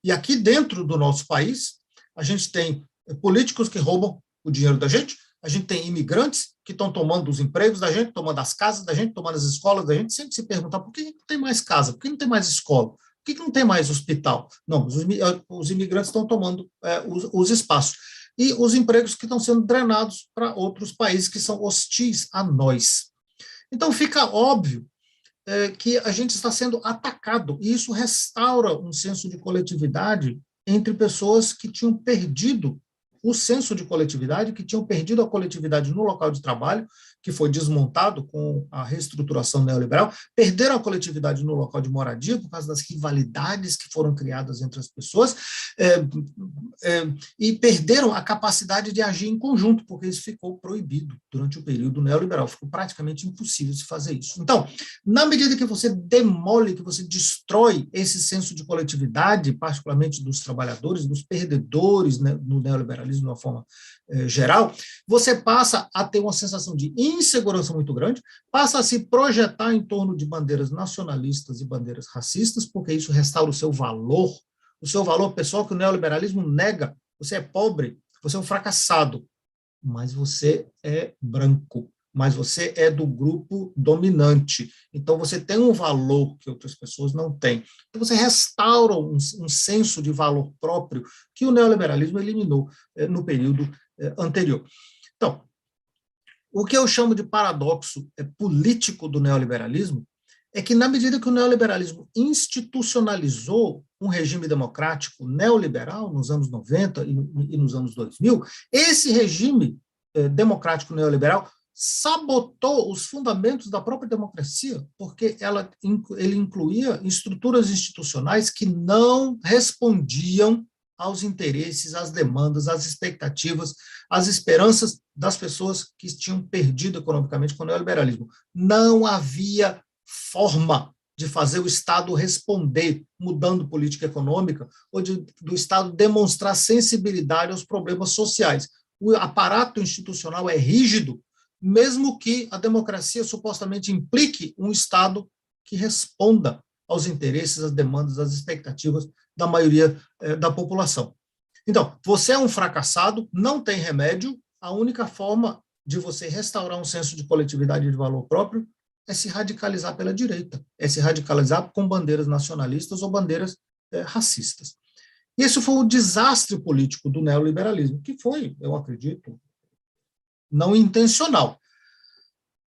e aqui dentro do nosso país, a gente tem políticos que roubam o dinheiro da gente, a gente tem imigrantes que estão tomando os empregos da gente, tomando as casas da gente, tomando as escolas da gente, sempre se perguntar por que não tem mais casa, por que não tem mais escola, por que não tem mais hospital? Não, os imigrantes estão tomando os espaços. E os empregos que estão sendo drenados para outros países que são hostis a nós. Então, fica óbvio que a gente está sendo atacado, e isso restaura um senso de coletividade entre pessoas que tinham perdido o senso de coletividade, que tinham perdido a coletividade no local de trabalho, que foi desmontado com a reestruturação neoliberal, perderam a coletividade no local de moradia por causa das rivalidades que foram criadas entre as pessoas, e perderam a capacidade de agir em conjunto, porque isso ficou proibido durante o período neoliberal, ficou praticamente impossível se fazer isso. Então, na medida que você demole, que você destrói esse senso de coletividade, particularmente dos trabalhadores, dos perdedores, né, no neoliberalismo, de uma forma geral, você passa a ter uma sensação de insegurança muito grande, passa a se projetar em torno de bandeiras nacionalistas e bandeiras racistas, porque isso restaura o seu valor pessoal que o neoliberalismo nega. Você é pobre, você é um fracassado, mas você é branco, mas você é do grupo dominante. Então, você tem um valor que outras pessoas não têm. Então, você restaura um senso de valor próprio que o neoliberalismo eliminou no período anterior. Então, o que eu chamo de paradoxo político do neoliberalismo é que, na medida que o neoliberalismo institucionalizou um regime democrático neoliberal nos anos 90 e nos anos 2000, esse regime democrático neoliberal sabotou os fundamentos da própria democracia, porque ele incluía estruturas institucionais que não respondiam aos interesses, às demandas, às expectativas, às esperanças das pessoas que tinham perdido economicamente com o neoliberalismo. Não havia forma de fazer o Estado responder, mudando política econômica, ou do Estado demonstrar sensibilidade aos problemas sociais. O aparato institucional é rígido, mesmo que a democracia supostamente implique um Estado que responda aos interesses, às demandas, às expectativas da maioria da população. Então, você é um fracassado, não tem remédio, a única forma de você restaurar um senso de coletividade e de valor próprio é se radicalizar pela direita, é se radicalizar com bandeiras nacionalistas ou bandeiras racistas. E esse foi o desastre político do neoliberalismo, que foi, eu acredito, não intencional.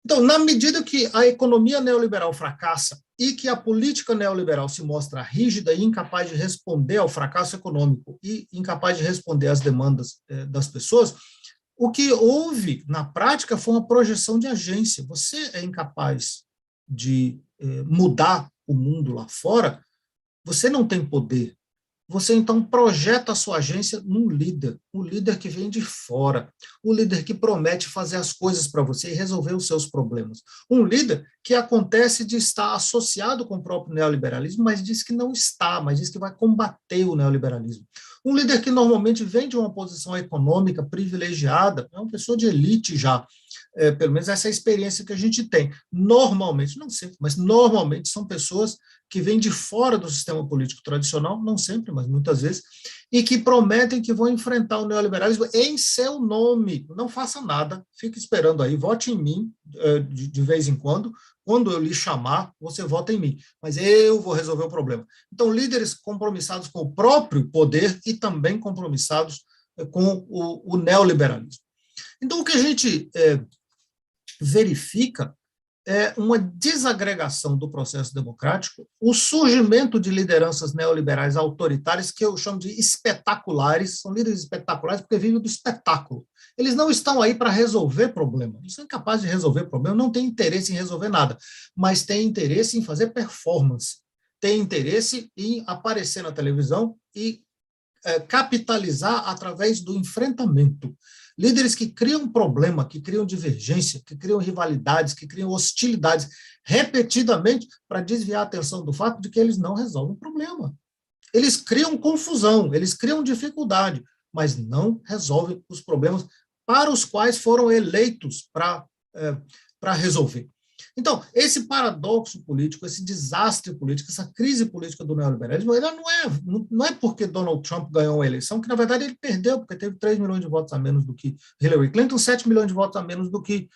Então, na medida que a economia neoliberal fracassa e que a política neoliberal se mostra rígida e incapaz de responder ao fracasso econômico e incapaz de responder às demandas das pessoas, o que houve, na prática, foi uma projeção de agência. Você é incapaz de mudar o mundo lá fora, você não tem poder. Você, então, projeta a sua agência num líder, um líder que vem de fora, um líder que promete fazer as coisas para você e resolver os seus problemas. Um líder que acontece de estar associado com o próprio neoliberalismo, mas diz que não está, mas diz que vai combater o neoliberalismo. Um líder que normalmente vem de uma posição econômica privilegiada, é uma pessoa de elite já, pelo menos essa é a experiência que a gente tem. Normalmente, não sempre, mas normalmente são pessoas que vêm de fora do sistema político tradicional, não sempre, mas muitas vezes, e que prometem que vão enfrentar o neoliberalismo em seu nome. Não faça nada, fique esperando aí, vote em mim de vez em quando eu lhe chamar, você vota em mim, mas eu vou resolver o problema. Então, líderes compromissados com o próprio poder e também compromissados com o neoliberalismo. Então, o que a gente verifica é uma desagregação do processo democrático, o surgimento de lideranças neoliberais autoritárias, que eu chamo de espetaculares, são líderes espetaculares porque vivem do espetáculo. Eles não estão aí para resolver problema, eles são incapazes de resolver problema, não têm interesse em resolver nada, mas têm interesse em fazer performance, têm interesse em aparecer na televisão e capitalizar através do enfrentamento. Líderes que criam problema, que criam divergência, que criam rivalidades, que criam hostilidades repetidamente para desviar a atenção do fato de que eles não resolvem o problema. Eles criam confusão, eles criam dificuldade, mas não resolvem os problemas para os quais foram eleitos para resolver. Então, esse paradoxo político, esse desastre político, essa crise política do neoliberalismo, ela não é porque Donald Trump ganhou a eleição, que na verdade ele perdeu, porque teve 3 milhões de votos a menos do que Hillary Clinton, 7 milhões de votos a menos do que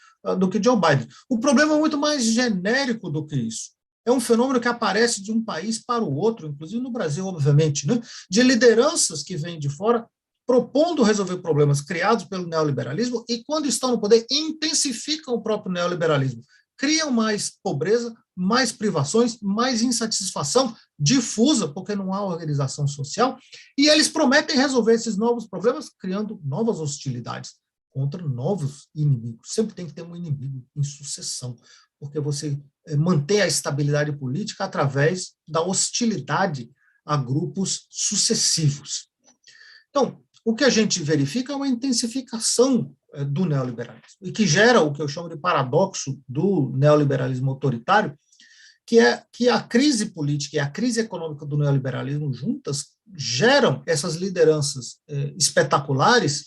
Joe Biden. O problema é muito mais genérico do que isso. É um fenômeno que aparece de um país para o outro, inclusive no Brasil, obviamente, né? De lideranças que vêm de fora propondo resolver problemas criados pelo neoliberalismo e, quando estão no poder, intensificam o próprio neoliberalismo. Criam mais pobreza, mais privações, mais insatisfação difusa, porque não há organização social, e eles prometem resolver esses novos problemas criando novas hostilidades contra novos inimigos. Sempre tem que ter um inimigo em sucessão, porque você mantém a estabilidade política através da hostilidade a grupos sucessivos. Então, o que a gente verifica é uma intensificação do neoliberalismo, e que gera o que eu chamo de paradoxo do neoliberalismo autoritário, que é que a crise política e a crise econômica do neoliberalismo juntas geram essas lideranças espetaculares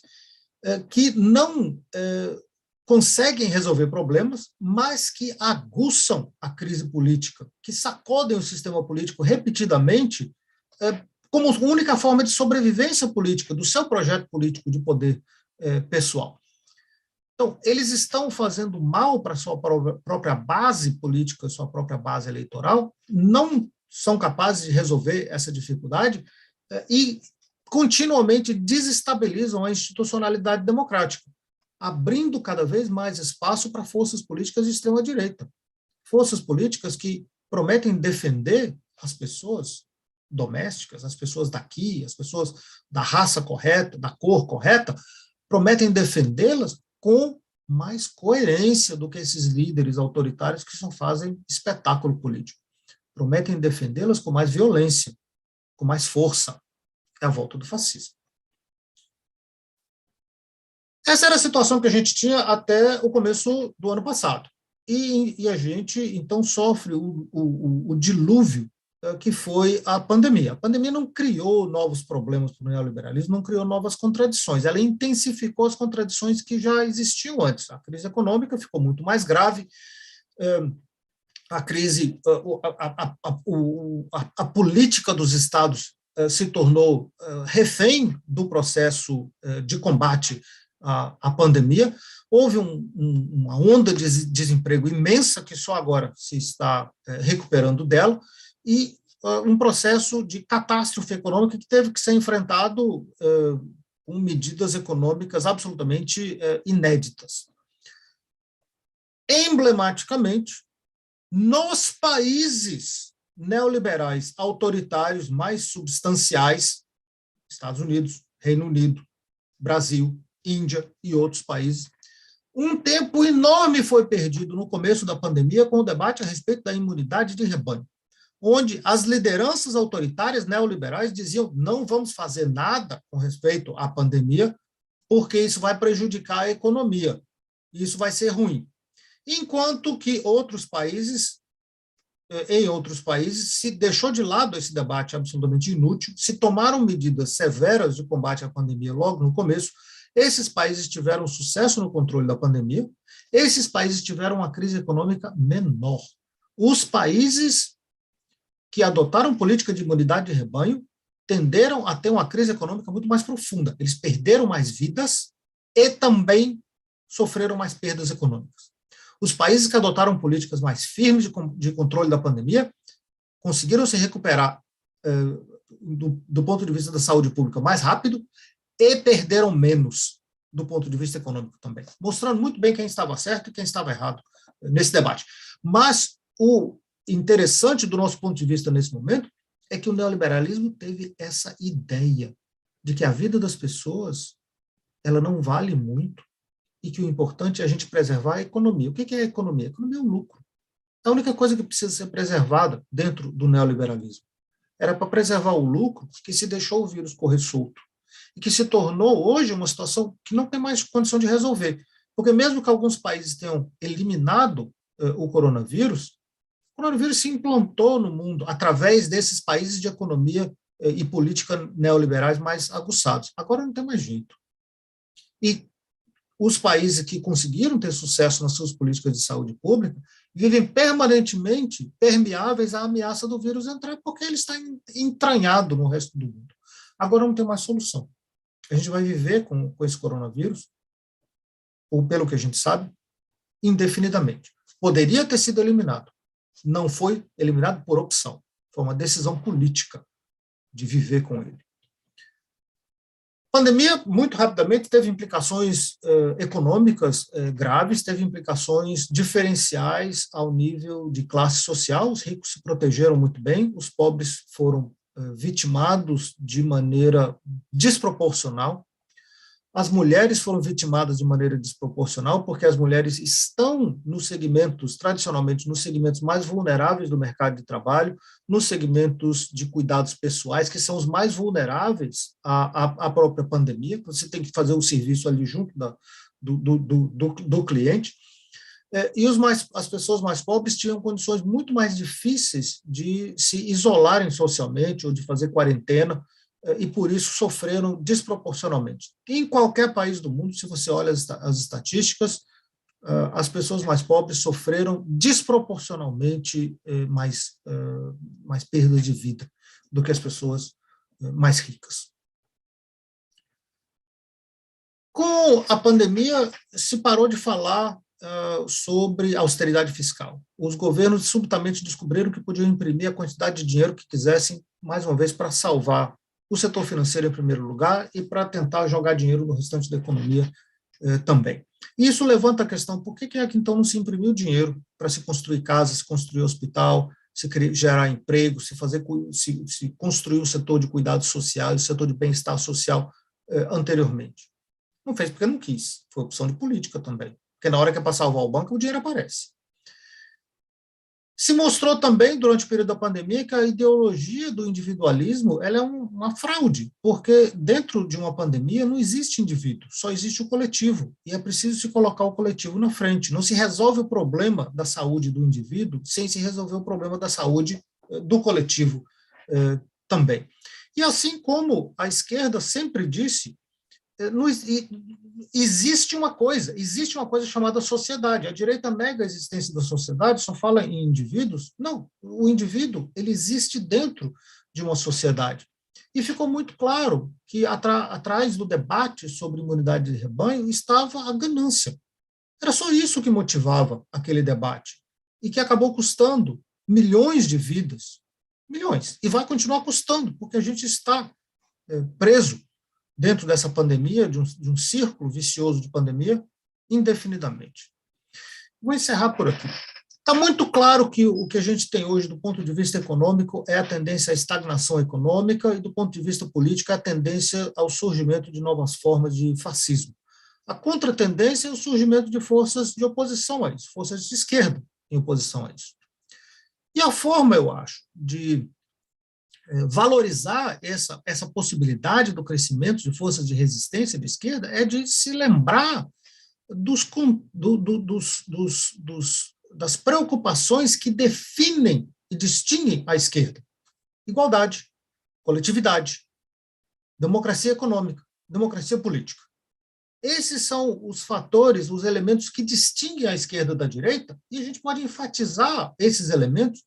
que não conseguem resolver problemas, mas que aguçam a crise política, que sacodem o sistema político repetidamente como única forma de sobrevivência política do seu projeto político de poder pessoal. Então, eles estão fazendo mal para a sua própria base política, sua própria base eleitoral, não são capazes de resolver essa dificuldade e continuamente desestabilizam a institucionalidade democrática, abrindo cada vez mais espaço para forças políticas de extrema-direita. Forças políticas que prometem defender as pessoas domésticas, as pessoas daqui, as pessoas da raça correta, da cor correta, prometem defendê-las com mais coerência do que esses líderes autoritários que só fazem espetáculo político. Prometem defendê-las com mais violência, com mais força. É a volta do fascismo. Essa era a situação que a gente tinha até o começo do ano passado. E a gente, então, sofre o dilúvio que foi a pandemia. A pandemia não criou novos problemas para o neoliberalismo, não criou novas contradições, ela intensificou as contradições que já existiam antes. A crise econômica ficou muito mais grave, a crise, a política dos estados se tornou refém do processo de combate à pandemia, houve uma onda de desemprego imensa que só agora se está recuperando dela, e um processo de catástrofe econômica que teve que ser enfrentado com medidas econômicas absolutamente inéditas. Emblematicamente, nos países neoliberais autoritários mais substanciais, Estados Unidos, Reino Unido, Brasil, Índia e outros países, um tempo enorme foi perdido no começo da pandemia com o debate a respeito da imunidade de rebanho, onde as lideranças autoritárias neoliberais diziam: não vamos fazer nada com respeito à pandemia, porque isso vai prejudicar a economia, isso vai ser ruim. Enquanto que em outros países, se deixou de lado esse debate absolutamente inútil, se tomaram medidas severas de combate à pandemia logo no começo. Esses países tiveram sucesso no controle da pandemia, esses países tiveram uma crise econômica menor. Os países que adotaram política de imunidade de rebanho tenderam a ter uma crise econômica muito mais profunda. Eles perderam mais vidas e também sofreram mais perdas econômicas. Os países que adotaram políticas mais firmes de controle da pandemia conseguiram se recuperar do ponto de vista da saúde pública mais rápido e perderam menos do ponto de vista econômico também, mostrando muito bem quem estava certo e quem estava errado nesse debate. Mas o interessante do nosso ponto de vista nesse momento é que o neoliberalismo teve essa ideia de que a vida das pessoas ela não vale muito e que o importante é a gente preservar a economia. O que é a economia? A economia é o lucro. A única coisa que precisa ser preservada dentro do neoliberalismo. Era para preservar o lucro que se deixou o vírus correr solto e que se tornou hoje uma situação que não tem mais condição de resolver. Porque mesmo que alguns países tenham eliminado o coronavírus se implantou no mundo através desses países de economia e política neoliberais mais aguçados. Agora não tem mais jeito. E os países que conseguiram ter sucesso nas suas políticas de saúde pública vivem permanentemente permeáveis à ameaça do vírus entrar, porque ele está entranhado no resto do mundo. Agora não tem mais solução. A gente vai viver com esse coronavírus, ou pelo que a gente sabe, indefinidamente. Poderia ter sido eliminado. Não foi eliminado por opção. Foi uma decisão política de viver com ele. A pandemia, muito rapidamente, teve implicações econômicas graves, teve implicações diferenciais ao nível de classe social. Os ricos se protegeram muito bem, os pobres foram vitimados de maneira desproporcional. As mulheres foram vitimadas de maneira desproporcional, porque as mulheres estão nos segmentos, tradicionalmente, nos segmentos mais vulneráveis do mercado de trabalho, nos segmentos de cuidados pessoais, que são os mais vulneráveis à própria pandemia. Você tem que fazer o serviço ali junto do cliente. E as pessoas mais pobres tinham condições muito mais difíceis de se isolarem socialmente ou de fazer quarentena, e por isso sofreram desproporcionalmente. Em qualquer país do mundo, se você olha as estatísticas, as pessoas mais pobres sofreram desproporcionalmente mais perdas de vida do que as pessoas mais ricas. Com a pandemia, se parou de falar sobre austeridade fiscal. Os governos subitamente descobriram que podiam imprimir a quantidade de dinheiro que quisessem, mais uma vez, para salvar o setor financeiro em primeiro lugar e para tentar jogar dinheiro no restante da economia também. E isso levanta a questão, por que é que então não se imprimiu dinheiro para se construir casa, se construir hospital, se gerar emprego, se construir um setor de cuidados sociais, um setor de bem-estar social anteriormente? Não fez porque não quis, foi opção de política também, porque na hora que é para salvar o banco, o dinheiro aparece. Se mostrou também, durante o período da pandemia, que a ideologia do individualismo ela é uma fraude, porque dentro de uma pandemia não existe indivíduo, só existe o coletivo, e é preciso se colocar o coletivo na frente. Não se resolve o problema da saúde do indivíduo sem se resolver o problema da saúde do coletivo também. E assim como a esquerda sempre disse, existe uma coisa chamada sociedade. A direita nega a existência da sociedade, só fala em indivíduos. Não, o indivíduo ele existe dentro de uma sociedade. E ficou muito claro que atrás do debate sobre imunidade de rebanho estava a ganância. Era só isso que motivava aquele debate, e que acabou custando milhões de vidas, milhões, e vai continuar custando, porque a gente está preso dentro dessa pandemia, de um círculo vicioso de pandemia, indefinidamente. Vou encerrar por aqui. Está muito claro que o que a gente tem hoje, do ponto de vista econômico, é a tendência à estagnação econômica, e do ponto de vista político, é a tendência ao surgimento de novas formas de fascismo. A contratendência é o surgimento de forças de oposição a isso, forças de esquerda em oposição a isso. E a forma, eu acho, de valorizar essa possibilidade do crescimento de forças de resistência de esquerda é de se lembrar das preocupações que definem e distinguem a esquerda. Igualdade, coletividade, democracia econômica, democracia política. Esses são os fatores, os elementos que distinguem a esquerda da direita, e a gente pode enfatizar esses elementos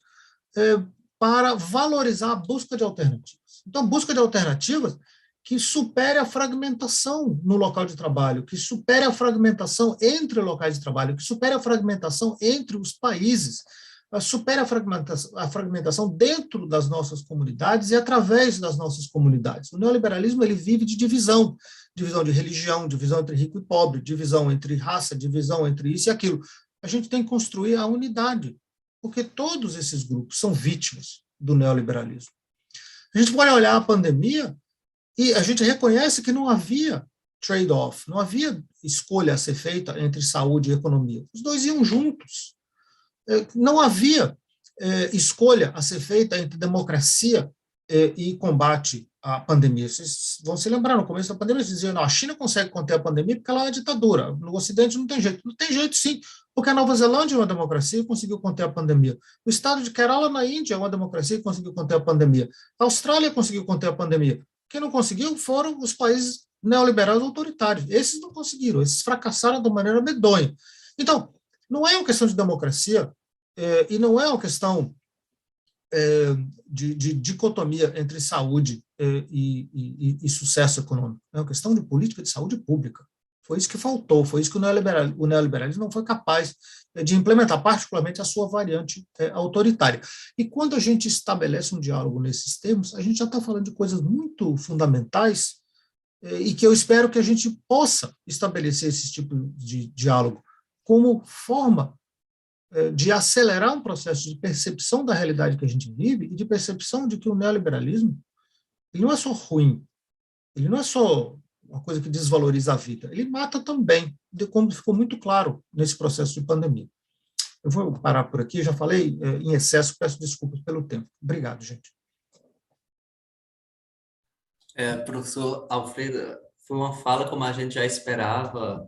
para valorizar a busca de alternativas. Então, busca de alternativas que supere a fragmentação no local de trabalho, que supere a fragmentação entre locais de trabalho, que supere a fragmentação entre os países, supere a fragmentação dentro das nossas comunidades e através das nossas comunidades. O neoliberalismo ele vive de divisão de religião, divisão entre rico e pobre, divisão entre raça, divisão entre isso e aquilo. A gente tem que construir a unidade, porque todos esses grupos são vítimas do neoliberalismo. A gente pode olhar a pandemia e a gente reconhece que não havia trade-off, não havia escolha a ser feita entre saúde e economia. Os dois iam juntos. Não havia escolha a ser feita entre democracia e combate à pandemia. Vocês vão se lembrar, no começo da pandemia, eles diziam, não, a China consegue conter a pandemia porque ela é uma ditadura, no Ocidente não tem jeito. Não tem jeito, sim. Porque a Nova Zelândia é uma democracia e conseguiu conter a pandemia. O estado de Kerala, na Índia, é uma democracia e conseguiu conter a pandemia. A Austrália conseguiu conter a pandemia. Quem não conseguiu foram os países neoliberais autoritários. Esses não conseguiram, esses fracassaram de maneira medonha. Então, não é uma questão de democracia e não é uma questão de dicotomia entre saúde e sucesso econômico. É uma questão de política de saúde pública. Foi isso que faltou, foi isso que o neoliberalismo não foi capaz de implementar, particularmente a sua variante autoritária. E quando a gente estabelece um diálogo nesses termos, a gente já está falando de coisas muito fundamentais e que eu espero que a gente possa estabelecer esse tipo de diálogo como forma de acelerar um processo de percepção da realidade que a gente vive e de percepção de que o neoliberalismo ele não é só ruim, ele não é só uma coisa que desvaloriza a vida, ele mata também, como ficou muito claro nesse processo de pandemia. Eu vou parar por aqui, já falei em excesso, peço desculpas pelo tempo. Obrigado, gente. Professor Alfredo, foi uma fala como a gente já esperava,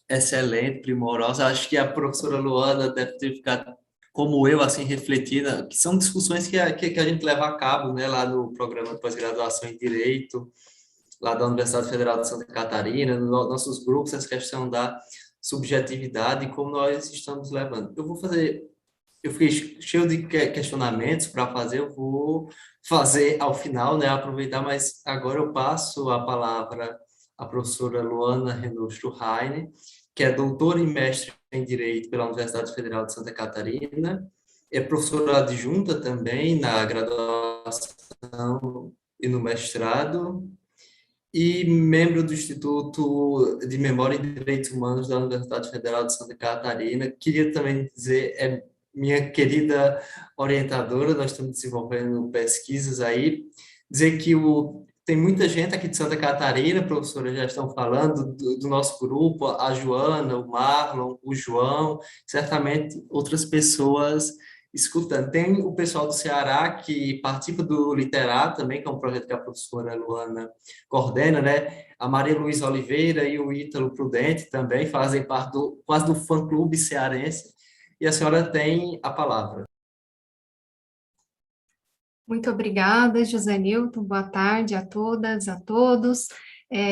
excelente, primorosa. Acho que a professora Luana deve ter ficado, como eu, assim, refletindo, que são discussões que a gente leva a cabo, né, lá no programa de pós-graduação em Direito, lá da Universidade Federal de Santa Catarina, nos nossos grupos, essa questão da subjetividade e como nós estamos levando. Eu fiquei cheio de questionamentos para fazer, eu vou fazer ao final, né, aproveitar, mas agora eu passo a palavra à professora Luana Renault Sturheim, que é doutora e mestre em Direito pela Universidade Federal de Santa Catarina, é professora adjunta também na graduação e no mestrado, e membro do Instituto de Memória e Direitos Humanos da Universidade Federal de Santa Catarina. Queria também dizer, minha querida orientadora, nós estamos desenvolvendo pesquisas aí, dizer que tem muita gente aqui de Santa Catarina, professora, já estão falando do nosso grupo, a Joana, o Marlon, o João, certamente outras pessoas escutando. Tem o pessoal do Ceará que participa do Literar também, que é um projeto que a professora Luana coordena, né? A Maria Luísa Oliveira e o Ítalo Prudente também fazem parte quase do fã-clube cearense. E a senhora tem a palavra. Muito obrigada, José Nilton. Boa tarde a todas, a todos.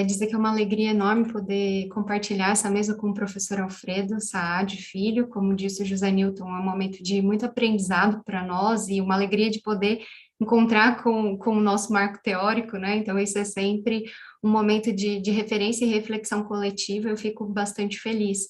Dizer que é uma alegria enorme poder compartilhar essa mesa com o professor Alfredo Saad Filho. Como disse o José Nilton, é um momento de muito aprendizado para nós e uma alegria de poder encontrar com o nosso marco teórico, né? Então, isso é sempre um momento de referência e reflexão coletiva. Eu fico bastante feliz.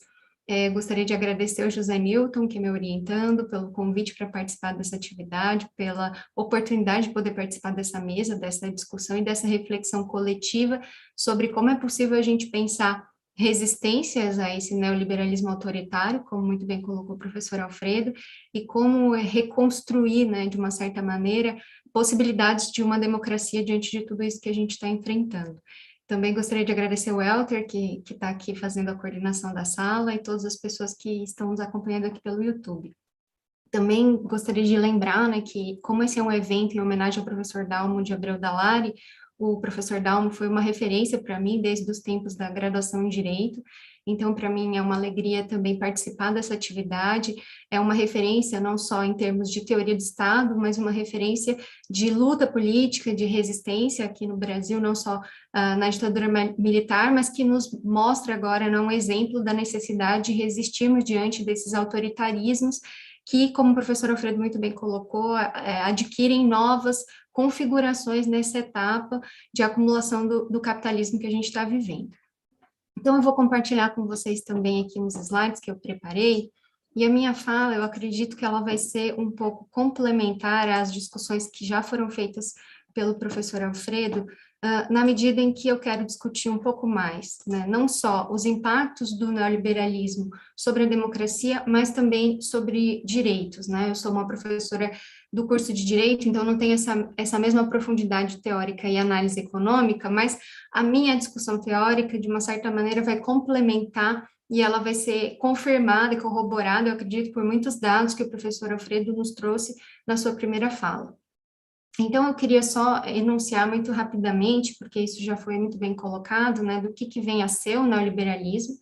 Gostaria de agradecer ao José Nilton, que é me orientando, pelo convite para participar dessa atividade, pela oportunidade de poder participar dessa mesa, dessa discussão e dessa reflexão coletiva sobre como é possível a gente pensar resistências a esse neoliberalismo autoritário, como muito bem colocou o professor Alfredo, e como reconstruir, né, de uma certa maneira, possibilidades de uma democracia diante de tudo isso que a gente está enfrentando. Também gostaria de agradecer o Elter, que está aqui fazendo a coordenação da sala, e todas as pessoas que estão nos acompanhando aqui pelo YouTube. Também gostaria de lembrar, né, que como esse é um evento em homenagem ao professor Dalmo de Abreu Dallari, o professor Dalmo foi uma referência para mim desde os tempos da graduação em Direito, então para mim é uma alegria também participar dessa atividade, é uma referência não só em termos de teoria de Estado, mas uma referência de luta política, de resistência aqui no Brasil, não só na ditadura militar, mas que nos mostra agora, né, um exemplo da necessidade de resistirmos diante desses autoritarismos que, como o professor Alfredo muito bem colocou, adquirem novas configurações nessa etapa de acumulação do capitalismo que a gente está vivendo. Então, eu vou compartilhar com vocês também aqui uns slides que eu preparei, e a minha fala, eu acredito que ela vai ser um pouco complementar às discussões que já foram feitas pelo professor Alfredo, na medida em que eu quero discutir um pouco mais, né, não só os impactos do neoliberalismo sobre a democracia, mas também sobre direitos, né, eu sou uma professora do curso de Direito, então não tenho essa mesma profundidade teórica e análise econômica, mas a minha discussão teórica, de uma certa maneira, vai complementar e ela vai ser confirmada e corroborada, eu acredito, por muitos dados que o professor Alfredo nos trouxe na sua primeira fala. Então, eu queria só enunciar muito rapidamente, porque isso já foi muito bem colocado, né, do que vem a ser o neoliberalismo,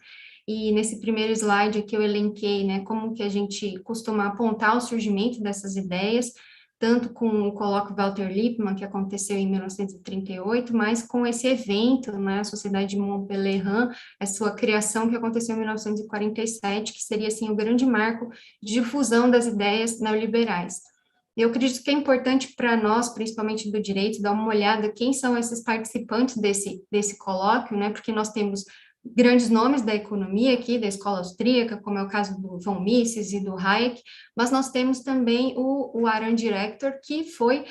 e nesse primeiro slide aqui eu elenquei, né, como que a gente costuma apontar o surgimento dessas ideias, tanto com o colóquio Walter Lippmann, que aconteceu em 1938, mas com esse evento, né, a Sociedade de Mont Pelerin, a sua criação que aconteceu em 1947, que seria, assim, o grande marco de difusão das ideias neoliberais. Eu acredito que é importante para nós, principalmente do direito, dar uma olhada quem são esses participantes desse colóquio, né, porque nós temos grandes nomes da economia aqui, da escola austríaca, como é o caso do von Mises e do Hayek, mas nós temos também o Aaron Director, que foi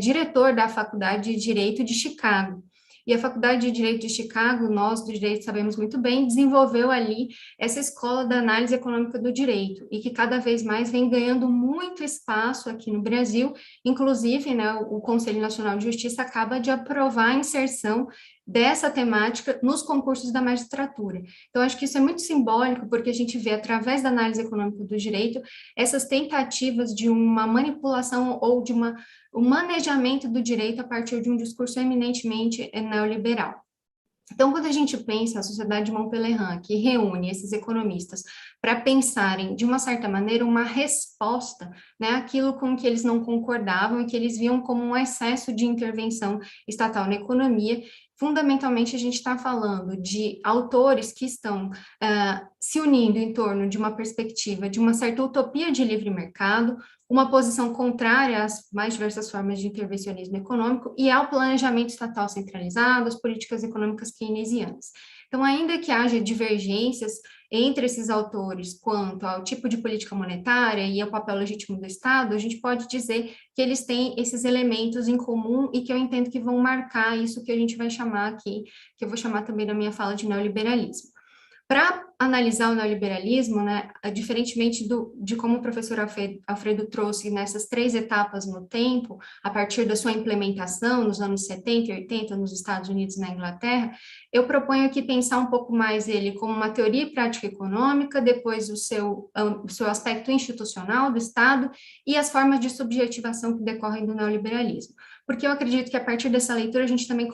diretor da Faculdade de Direito de Chicago. E a Faculdade de Direito de Chicago, nós do direito sabemos muito bem, desenvolveu ali essa escola da análise econômica do direito, e que cada vez mais vem ganhando muito espaço aqui no Brasil, inclusive, né, o Conselho Nacional de Justiça acaba de aprovar a inserção dessa temática nos concursos da magistratura. Então, acho que isso é muito simbólico, porque a gente vê, através da análise econômica do direito, essas tentativas de uma manipulação ou de um manejamento do direito a partir de um discurso eminentemente neoliberal. Então, quando a gente pensa a Sociedade de Mont Pelerin, que reúne esses economistas para pensarem, de uma certa maneira, uma resposta, né, àquilo com que eles não concordavam e que eles viam como um excesso de intervenção estatal na economia, fundamentalmente a gente está falando de autores que estão se unindo em torno de uma perspectiva de uma certa utopia de livre mercado, uma posição contrária às mais diversas formas de intervencionismo econômico e ao planejamento estatal centralizado, às políticas econômicas keynesianas. Então, ainda que haja divergências entre esses autores quanto ao tipo de política monetária e ao papel legítimo do Estado, a gente pode dizer que eles têm esses elementos em comum e que eu entendo que vão marcar isso que a gente vai chamar aqui, que eu vou chamar também na minha fala de neoliberalismo. Para analisar o neoliberalismo, né, diferentemente de como o professor Alfredo trouxe nessas 3 etapas no tempo, a partir da sua implementação nos anos 70 e 80 nos Estados Unidos e na Inglaterra, eu proponho aqui pensar um pouco mais ele como uma teoria e prática econômica, depois o seu aspecto institucional do Estado e as formas de subjetivação que decorrem do neoliberalismo. Porque eu acredito que a partir dessa leitura a gente também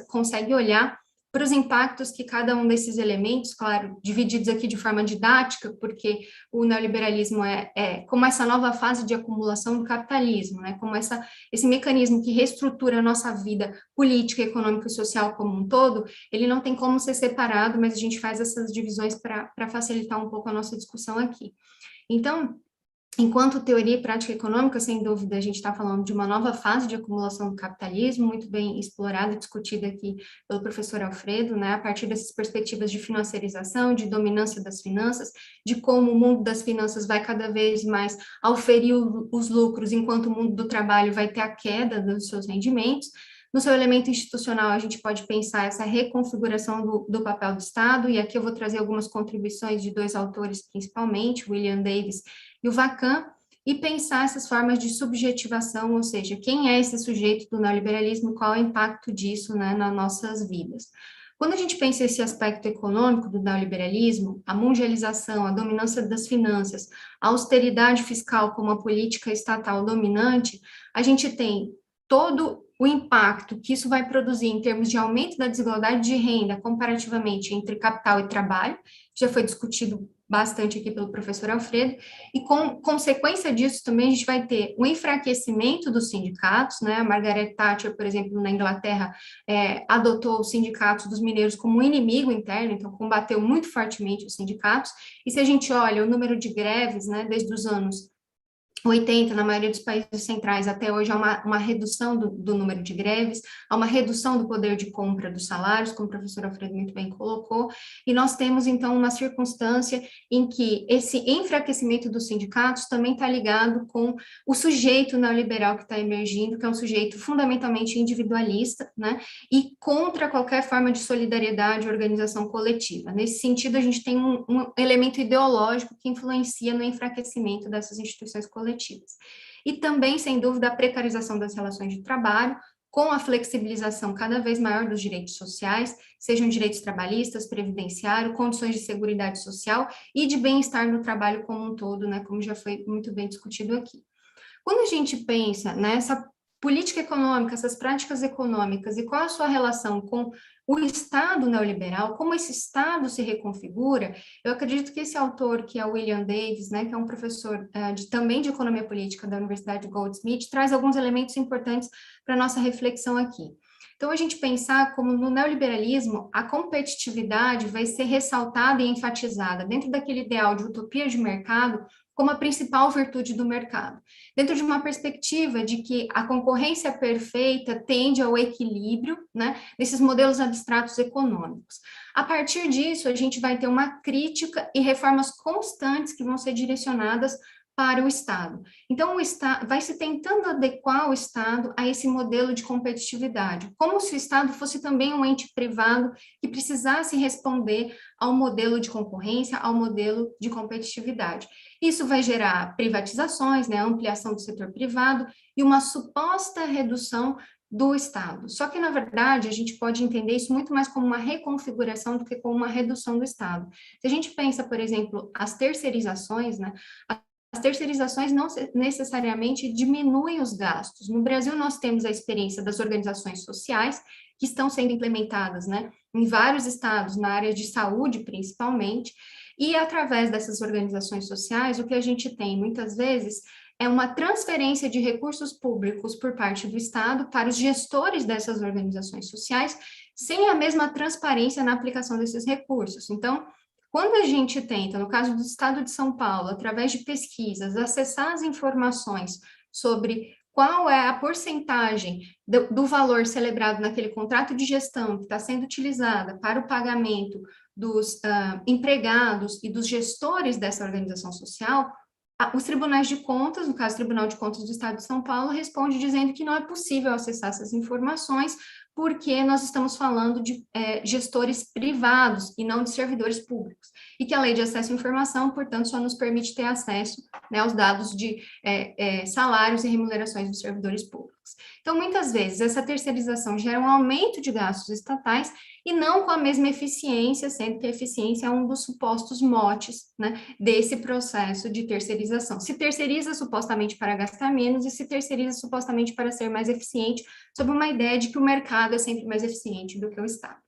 consegue olhar para os impactos que cada um desses elementos, claro, divididos aqui de forma didática, porque o neoliberalismo é como essa nova fase de acumulação do capitalismo, né? Como esse mecanismo que reestrutura a nossa vida política, econômica e social como um todo, ele não tem como ser separado, mas a gente faz essas divisões para facilitar um pouco a nossa discussão aqui. Então, enquanto teoria e prática econômica, sem dúvida, a gente está falando de uma nova fase de acumulação do capitalismo, muito bem explorada e discutida aqui pelo professor Alfredo, né, a partir dessas perspectivas de financiarização, de dominância das finanças, de como o mundo das finanças vai cada vez mais auferir os lucros, enquanto o mundo do trabalho vai ter a queda dos seus rendimentos. No seu elemento institucional, a gente pode pensar essa reconfiguração do papel do Estado, e aqui eu vou trazer algumas contribuições de 2 autores, principalmente, William Davis e o Vacan, e pensar essas formas de subjetivação, ou seja, quem é esse sujeito do neoliberalismo, qual é o impacto disso, né, nas nossas vidas. Quando a gente pensa esse aspecto econômico do neoliberalismo, a mundialização, a dominância das finanças, a austeridade fiscal como a política estatal dominante, a gente tem todo o impacto que isso vai produzir em termos de aumento da desigualdade de renda comparativamente entre capital e trabalho, já foi discutido bastante aqui pelo professor Alfredo, e com consequência disso também a gente vai ter o enfraquecimento dos sindicatos, né, a Margaret Thatcher, por exemplo, na Inglaterra, adotou os sindicatos dos mineiros como um inimigo interno, então combateu muito fortemente os sindicatos, e se a gente olha o número de greves, né, desde os anos 80, na maioria dos países centrais, até hoje, há uma redução do número de greves, há uma redução do poder de compra dos salários, como o professor Alfredo muito bem colocou, e nós temos, então, uma circunstância em que esse enfraquecimento dos sindicatos também está ligado com o sujeito neoliberal que está emergindo, que é um sujeito fundamentalmente individualista, né, e contra qualquer forma de solidariedade e organização coletiva. Nesse sentido, a gente tem um elemento ideológico que influencia no enfraquecimento dessas instituições coletivas. E também, sem dúvida, a precarização das relações de trabalho, com a flexibilização cada vez maior dos direitos sociais, sejam direitos trabalhistas, previdenciário, condições de seguridade social e de bem-estar no trabalho como um todo, né, como já foi muito bem discutido aqui. Quando a gente pensa nessa política econômica, essas práticas econômicas e qual a sua relação com o Estado neoliberal, como esse Estado se reconfigura, eu acredito que esse autor, que é o William Davis, né, que é um professor também de economia política da Universidade Goldsmith, traz alguns elementos importantes para a nossa reflexão aqui. Então, a gente pensar como no neoliberalismo, a competitividade vai ser ressaltada e enfatizada dentro daquele ideal de utopia de mercado como a principal virtude do mercado, dentro de uma perspectiva de que a concorrência perfeita tende ao equilíbrio, né, nesses modelos abstratos econômicos. A partir disso, a gente vai ter uma crítica e reformas constantes que vão ser direcionadas para o Estado. Então, o Estado vai se tentando adequar o Estado a esse modelo de competitividade, como se o Estado fosse também um ente privado que precisasse responder ao modelo de concorrência, ao modelo de competitividade. Isso vai gerar privatizações, né, ampliação do setor privado e uma suposta redução do Estado. Só que, na verdade, a gente pode entender isso muito mais como uma reconfiguração do que como uma redução do Estado. Se a gente pensa, por exemplo, as terceirizações, né, as terceirizações não necessariamente diminuem os gastos. No Brasil, nós temos a experiência das organizações sociais, que estão sendo implementadas, né, em vários estados, na área de saúde, principalmente, e através dessas organizações sociais, o que a gente tem, muitas vezes, é uma transferência de recursos públicos por parte do Estado para os gestores dessas organizações sociais, sem a mesma transparência na aplicação desses recursos. Então, quando a gente tenta, no caso do Estado de São Paulo, através de pesquisas, acessar as informações sobre qual é a porcentagem do valor celebrado naquele contrato de gestão que está sendo utilizada para o pagamento dos empregados e dos gestores dessa organização social, os tribunais de contas, no caso o Tribunal de Contas do Estado de São Paulo, responde dizendo que não é possível acessar essas informações porque nós estamos falando de gestores privados e não de servidores públicos, e que a Lei de Acesso à Informação, portanto, só nos permite ter acesso, né, aos dados de salários e remunerações dos servidores públicos. Então, muitas vezes, essa terceirização gera um aumento de gastos estatais e não com a mesma eficiência, sendo que a eficiência é um dos supostos motes, né, desse processo de terceirização. Se terceiriza supostamente para gastar menos e se terceiriza supostamente para ser mais eficiente, sob uma ideia de que o mercado é sempre mais eficiente do que o Estado.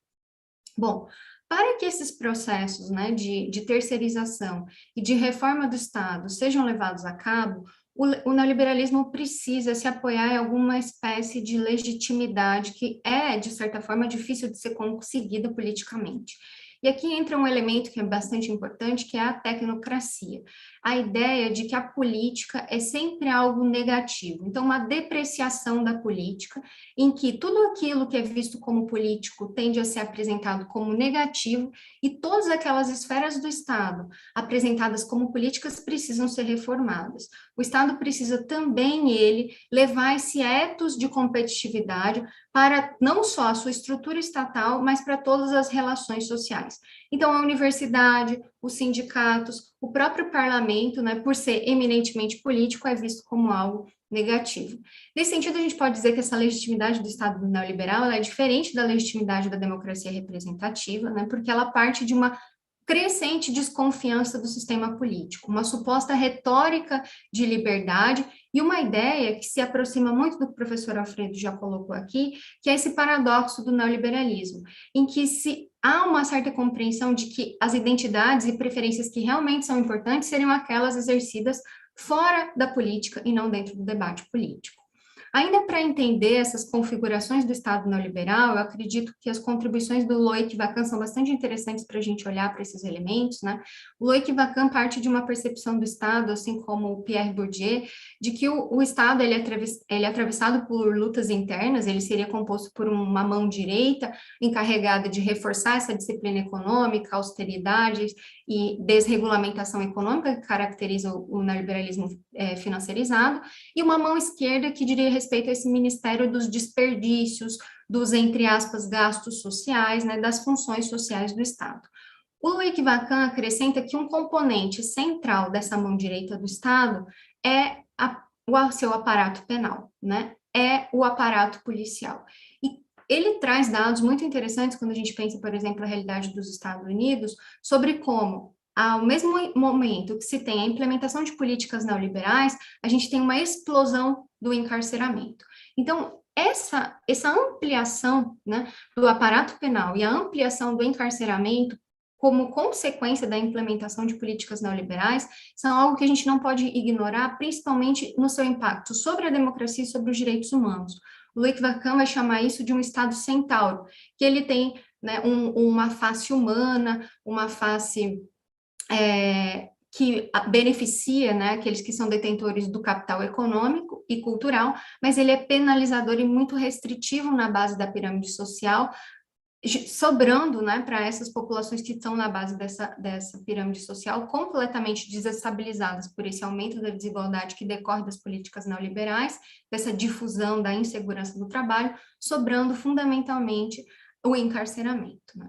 Bom, para que esses processos, né, de terceirização e de reforma do Estado sejam levados a cabo, o neoliberalismo precisa se apoiar em alguma espécie de legitimidade que é, de certa forma, difícil de ser conseguida politicamente. E aqui entra um elemento que é bastante importante, que é a tecnocracia. A ideia de que a política é sempre algo negativo. Então, uma depreciação da política, em que tudo aquilo que é visto como político tende a ser apresentado como negativo, e todas aquelas esferas do Estado apresentadas como políticas precisam ser reformadas. O Estado precisa também, ele, levar esse ethos de competitividade para não só a sua estrutura estatal, mas para todas as relações sociais. Então, a universidade, os sindicatos, o próprio parlamento, né, por ser eminentemente político, é visto como algo negativo. Nesse sentido, a gente pode dizer que essa legitimidade do Estado neoliberal ela é diferente da legitimidade da democracia representativa, né, porque ela parte de uma crescente desconfiança do sistema político, uma suposta retórica de liberdade e uma ideia que se aproxima muito do que o professor Alfredo já colocou aqui, que é esse paradoxo do neoliberalismo, em que se há uma certa compreensão de que as identidades e preferências que realmente são importantes seriam aquelas exercidas fora da política e não dentro do debate político. Ainda para entender essas configurações do Estado neoliberal, eu acredito que as contribuições do Loic Vacan são bastante interessantes para a gente olhar para esses elementos, né? O Loic Vacan parte de uma percepção do Estado, assim como o Pierre Bourdieu, de que o Estado ele é atravessado por lutas internas, ele seria composto por uma mão direita, encarregada de reforçar essa disciplina econômica, austeridade e desregulamentação econômica que caracteriza o neoliberalismo financeirizado, e uma mão esquerda que diria respeito a esse Ministério dos Desperdícios, dos, entre aspas, gastos sociais, né, das funções sociais do Estado. O Loic Vacan acrescenta que um componente central dessa mão direita do Estado é o seu aparato penal, né, é o aparato policial. E ele traz dados muito interessantes quando a gente pensa, por exemplo, a realidade dos Estados Unidos, sobre como, ao mesmo momento que se tem a implementação de políticas neoliberais, a gente tem uma explosão do encarceramento. Então, essa ampliação, né, do aparato penal e a ampliação do encarceramento como consequência da implementação de políticas neoliberais, são algo que a gente não pode ignorar, principalmente no seu impacto sobre a democracia e sobre os direitos humanos. O Luc Vacan vai chamar isso de um Estado centauro, que ele tem, né, uma face humana, uma face que beneficia, né, aqueles que são detentores do capital econômico e cultural, mas ele é penalizador e muito restritivo na base da pirâmide social, sobrando, né, para essas populações que estão na base dessa pirâmide social, completamente desestabilizadas por esse aumento da desigualdade que decorre das políticas neoliberais, dessa difusão da insegurança do trabalho, sobrando fundamentalmente o encarceramento, né.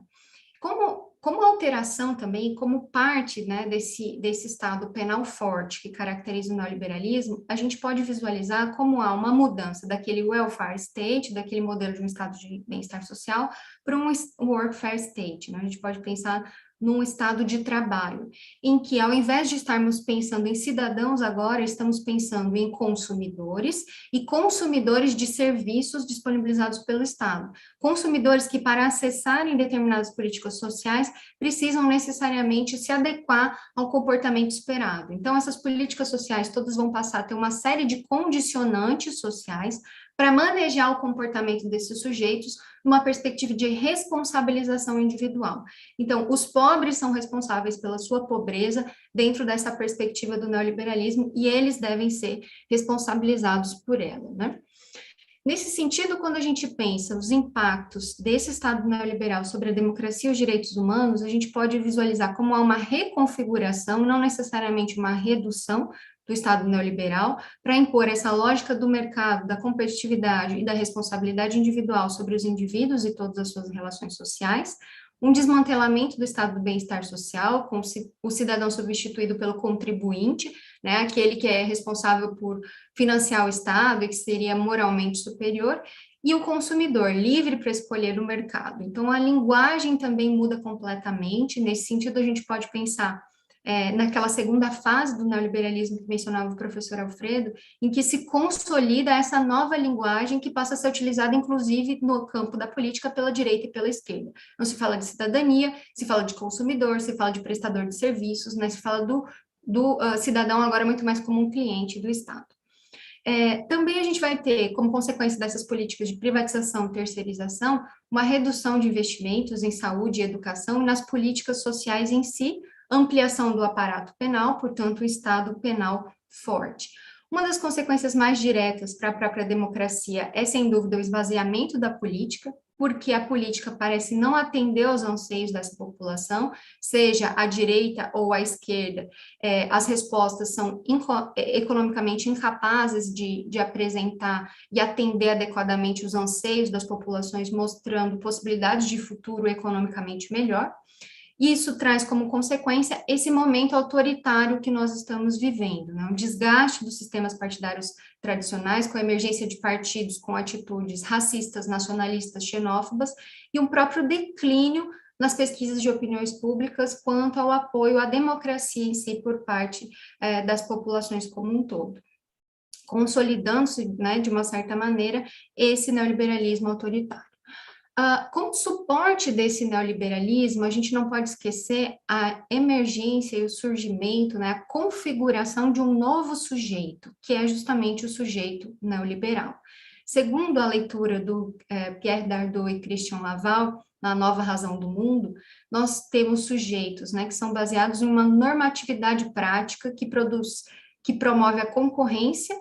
Como alteração também, como parte, né, desse Estado penal forte que caracteriza o neoliberalismo, a gente pode visualizar como há uma mudança daquele welfare state, daquele modelo de um Estado de bem-estar social, para um workfare state, né? A gente pode pensar num estado de trabalho, em que ao invés de estarmos pensando em cidadãos agora, estamos pensando em consumidores e consumidores de serviços disponibilizados pelo Estado. Consumidores que, para acessarem determinadas políticas sociais, precisam necessariamente se adequar ao comportamento esperado. Então, essas políticas sociais todas vão passar a ter uma série de condicionantes sociais para manejar o comportamento desses sujeitos numa perspectiva de responsabilização individual. Então, os pobres são responsáveis pela sua pobreza dentro dessa perspectiva do neoliberalismo e eles devem ser responsabilizados por ela, né? Nesse sentido, quando a gente pensa os impactos desse Estado neoliberal sobre a democracia e os direitos humanos, a gente pode visualizar como há uma reconfiguração, não necessariamente uma redução do Estado neoliberal, para impor essa lógica do mercado, da competitividade e da responsabilidade individual sobre os indivíduos e todas as suas relações sociais, um desmantelamento do estado do bem-estar social, com o cidadão substituído pelo contribuinte, né, aquele que é responsável por financiar o Estado e que seria moralmente superior, e o consumidor, livre para escolher o mercado. Então, a linguagem também muda completamente, nesse sentido a gente pode pensar naquela segunda fase do neoliberalismo que mencionava o professor Alfredo, em que se consolida essa nova linguagem que passa a ser utilizada, inclusive, no campo da política pela direita e pela esquerda. Então, se fala de cidadania, se fala de consumidor, se fala de prestador de serviços, né, se fala do cidadão agora muito mais como um cliente do Estado. Também a gente vai ter, como consequência dessas políticas de privatização e terceirização, uma redução de investimentos em saúde e educação e nas políticas sociais em si, ampliação do aparato penal, portanto, o Estado penal forte. Uma das consequências mais diretas para a própria democracia é, sem dúvida, o esvaziamento da política, porque a política parece não atender aos anseios dessa população, seja a direita ou a esquerda, as respostas são economicamente incapazes de apresentar e atender adequadamente os anseios das populações, mostrando possibilidades de futuro economicamente melhor. Isso traz como consequência esse momento autoritário que nós estamos vivendo, né? Um desgaste dos sistemas partidários tradicionais, com a emergência de partidos com atitudes racistas, nacionalistas, xenófobas, e um próprio declínio nas pesquisas de opiniões públicas quanto ao apoio à democracia em si por parte das populações como um todo, consolidando-se, né, de uma certa maneira, esse neoliberalismo autoritário. Como suporte desse neoliberalismo, a gente não pode esquecer a emergência e o surgimento, né, a configuração de um novo sujeito, que é justamente o sujeito neoliberal. Segundo a leitura do Pierre Dardot e Christian Laval, na Nova Razão do Mundo, nós temos sujeitos, né, que são baseados em uma normatividade prática que promove a concorrência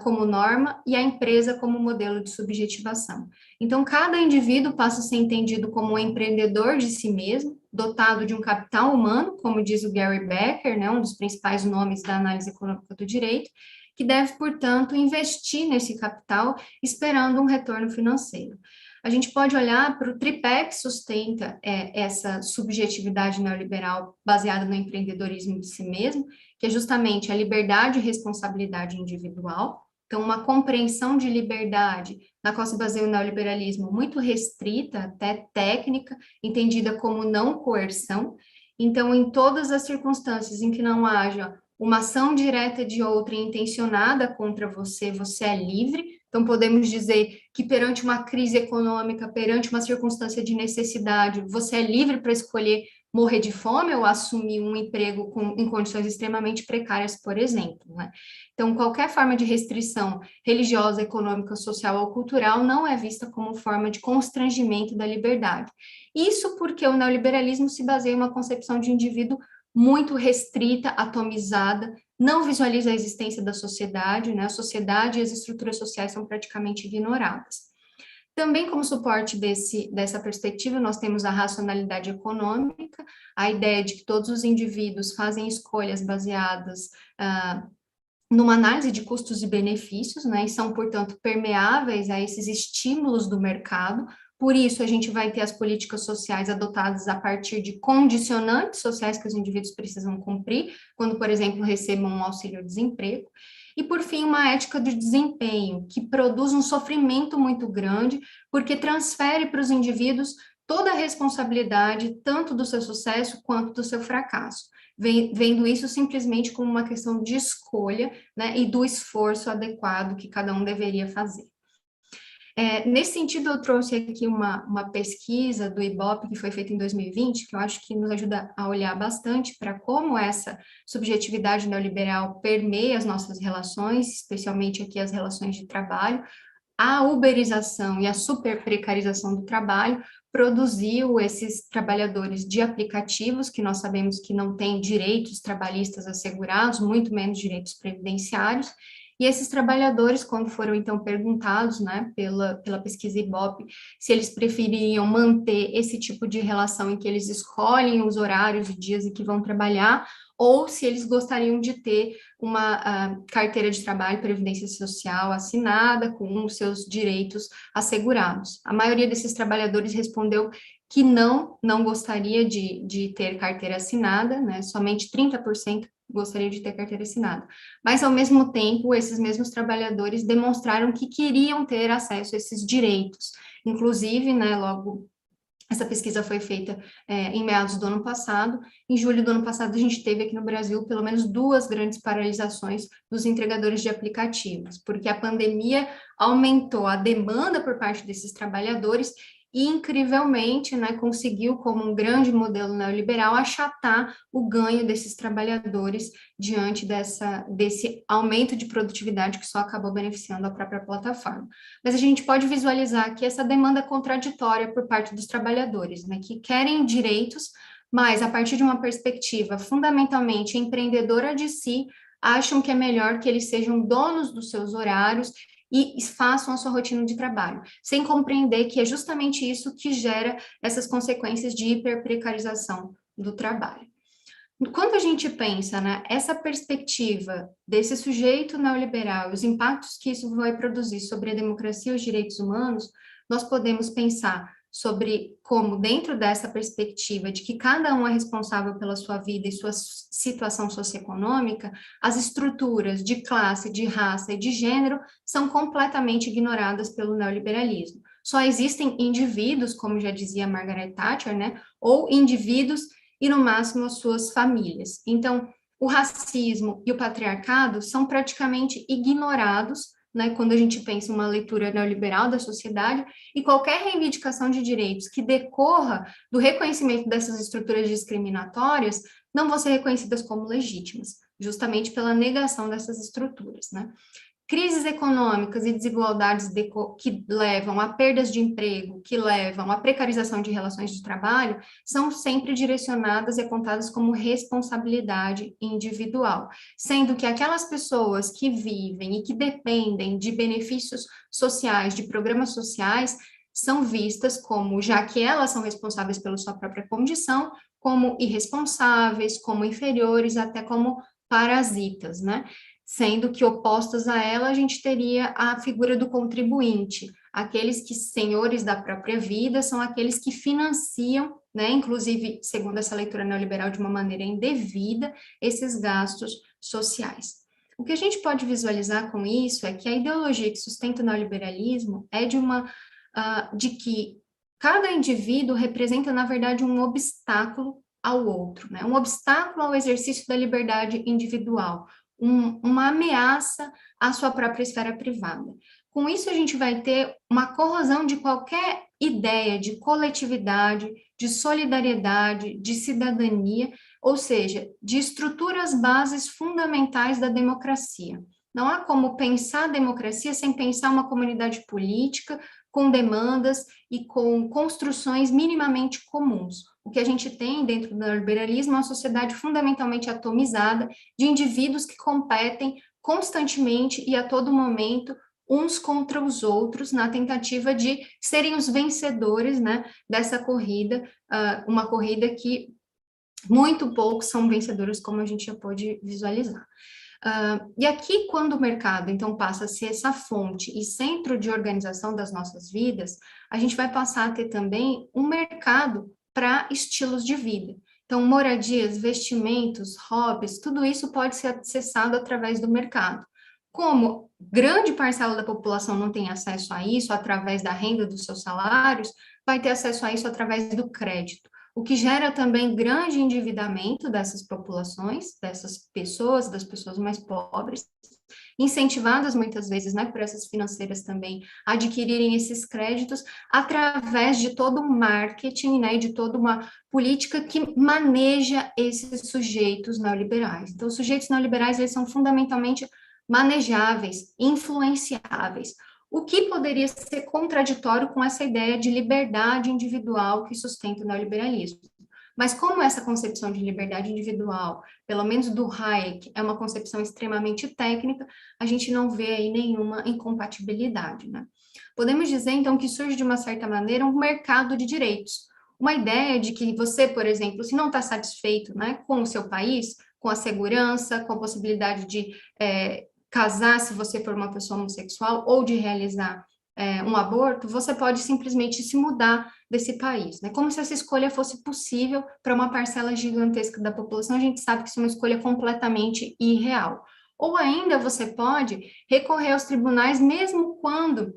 como norma e a empresa como modelo de subjetivação. Então, cada indivíduo passa a ser entendido como um empreendedor de si mesmo, dotado de um capital humano, como diz o Gary Becker, né, um dos principais nomes da análise econômica do direito, que deve, portanto, investir nesse capital esperando um retorno financeiro. A gente pode olhar para o tripé que sustenta essa subjetividade neoliberal baseada no empreendedorismo de si mesmo, que é justamente a liberdade e responsabilidade individual. Então, uma compreensão de liberdade, na qual se baseia o neoliberalismo, muito restrita, até técnica, entendida como não coerção. Então, em todas as circunstâncias em que não haja uma ação direta de outra intencionada contra você, você é livre. Então, podemos dizer que perante uma crise econômica, perante uma circunstância de necessidade, você é livre para escolher morrer de fome ou assumir um emprego em condições extremamente precárias, por exemplo, né? Então, qualquer forma de restrição religiosa, econômica, social ou cultural não é vista como forma de constrangimento da liberdade. Isso porque o neoliberalismo se baseia em uma concepção de indivíduo muito restrita, atomizada, não visualiza a existência da sociedade, né? A sociedade e as estruturas sociais são praticamente ignoradas. Também como suporte dessa perspectiva, nós temos a racionalidade econômica, a ideia de que todos os indivíduos fazem escolhas baseadas numa análise de custos e benefícios, né, e são, portanto, permeáveis a esses estímulos do mercado. Por isso, a gente vai ter as políticas sociais adotadas a partir de condicionantes sociais que os indivíduos precisam cumprir, quando, por exemplo, recebam um auxílio-desemprego. E, por fim, uma ética do desempenho, que produz um sofrimento muito grande, porque transfere para os indivíduos toda a responsabilidade, tanto do seu sucesso quanto do seu fracasso, vendo isso simplesmente como uma questão de escolha, né, e do esforço adequado que cada um deveria fazer. Nesse sentido, eu trouxe aqui uma pesquisa do IBOP que foi feita em 2020, que eu acho que nos ajuda a olhar bastante para como essa subjetividade neoliberal permeia as nossas relações, especialmente aqui as relações de trabalho. A uberização e a superprecarização do trabalho produziu esses trabalhadores de aplicativos, que nós sabemos que não têm direitos trabalhistas assegurados, muito menos direitos previdenciários. E esses trabalhadores, quando foram, então, perguntados, né, pela pesquisa IBOP, se eles prefeririam manter esse tipo de relação em que eles escolhem os horários e dias em que vão trabalhar, ou se eles gostariam de ter uma carteira de trabalho, previdência social assinada, com os seus direitos assegurados. A maioria desses trabalhadores respondeu que não gostaria de ter carteira assinada, né, somente 30% gostaria de ter carteira assinada. Mas, ao mesmo tempo, esses mesmos trabalhadores demonstraram que queriam ter acesso a esses direitos. Inclusive, né, logo, essa pesquisa foi feita em meados do ano passado. Em julho do ano passado, a gente teve aqui no Brasil pelo menos 2 grandes paralisações dos entregadores de aplicativos, porque a pandemia aumentou a demanda por parte desses trabalhadores e, incrivelmente, né, conseguiu, como um grande modelo neoliberal, achatar o ganho desses trabalhadores diante desse aumento de produtividade que só acabou beneficiando a própria plataforma. Mas a gente pode visualizar aqui essa demanda contraditória por parte dos trabalhadores, né, que querem direitos, mas, a partir de uma perspectiva fundamentalmente empreendedora de si, acham que é melhor que eles sejam donos dos seus horários e façam a sua rotina de trabalho, sem compreender que é justamente isso que gera essas consequências de hiperprecarização do trabalho. Quando a gente pensa, né, essa perspectiva desse sujeito neoliberal, os impactos que isso vai produzir sobre a democracia e os direitos humanos, nós podemos pensar sobre como, dentro dessa perspectiva de que cada um é responsável pela sua vida e sua situação socioeconômica, as estruturas de classe, de raça e de gênero são completamente ignoradas pelo neoliberalismo. Só existem indivíduos, como já dizia Margaret Thatcher, né, ou indivíduos e, no máximo, as suas famílias. Então, o racismo e o patriarcado são praticamente ignorados, né, quando a gente pensa em uma leitura neoliberal da sociedade, e qualquer reivindicação de direitos que decorra do reconhecimento dessas estruturas discriminatórias não vão ser reconhecidas como legítimas, justamente pela negação dessas estruturas, né? Crises econômicas e desigualdades que levam a perdas de emprego, que levam à precarização de relações de trabalho, são sempre direcionadas e apontadas como responsabilidade individual, sendo que aquelas pessoas que vivem e que dependem de benefícios sociais, de programas sociais, são vistas como, já que elas são responsáveis pela sua própria condição, como irresponsáveis, como inferiores, até como parasitas, né? Sendo que opostas a ela, a gente teria a figura do contribuinte, aqueles que, senhores da própria vida, são aqueles que financiam, né, inclusive, segundo essa leitura neoliberal, de uma maneira indevida, esses gastos sociais. O que a gente pode visualizar com isso é que a ideologia que sustenta o neoliberalismo é de que cada indivíduo representa, na verdade, um obstáculo ao outro, né? Um obstáculo ao exercício da liberdade individual, uma ameaça à sua própria esfera privada. Com isso, a gente vai ter uma corrosão de qualquer ideia de coletividade, de solidariedade, de cidadania, ou seja, de estruturas bases fundamentais da democracia. Não há como pensar a democracia sem pensar uma comunidade política com demandas e com construções minimamente comuns. O que a gente tem dentro do neoliberalismo é uma sociedade fundamentalmente atomizada de indivíduos que competem constantemente e a todo momento uns contra os outros na tentativa de serem os vencedores, né, dessa corrida, uma corrida que muito poucos são vencedores, como a gente já pôde visualizar. E aqui, quando o mercado, então, passa a ser essa fonte e centro de organização das nossas vidas, a gente vai passar a ter também um mercado para estilos de vida. Então, moradias, vestimentos, hobbies, tudo isso pode ser acessado através do mercado. Como grande parcela da população não tem acesso a isso através da renda dos seus salários, vai ter acesso a isso através do crédito, o que gera também grande endividamento dessas populações, dessas pessoas, das pessoas mais pobres, incentivadas muitas vezes, né, por essas financeiras também, a adquirirem esses créditos através de todo um marketing, né, de toda uma política que maneja esses sujeitos neoliberais. Então, os sujeitos neoliberais, eles são fundamentalmente manejáveis, influenciáveis, o que poderia ser contraditório com essa ideia de liberdade individual que sustenta o neoliberalismo. Mas como essa concepção de liberdade individual, pelo menos do Hayek, é uma concepção extremamente técnica, a gente não vê aí nenhuma incompatibilidade, né? Podemos dizer, então, que surge de uma certa maneira um mercado de direitos, uma ideia de que você, por exemplo, se não está satisfeito, né, com o seu país, com a segurança, com a possibilidade de casar se você for uma pessoa homossexual ou de realizar um aborto, você pode simplesmente se mudar desse país, né? Como se essa escolha fosse possível para uma parcela gigantesca da população, a gente sabe que isso é uma escolha completamente irreal. Ou ainda você pode recorrer aos tribunais mesmo quando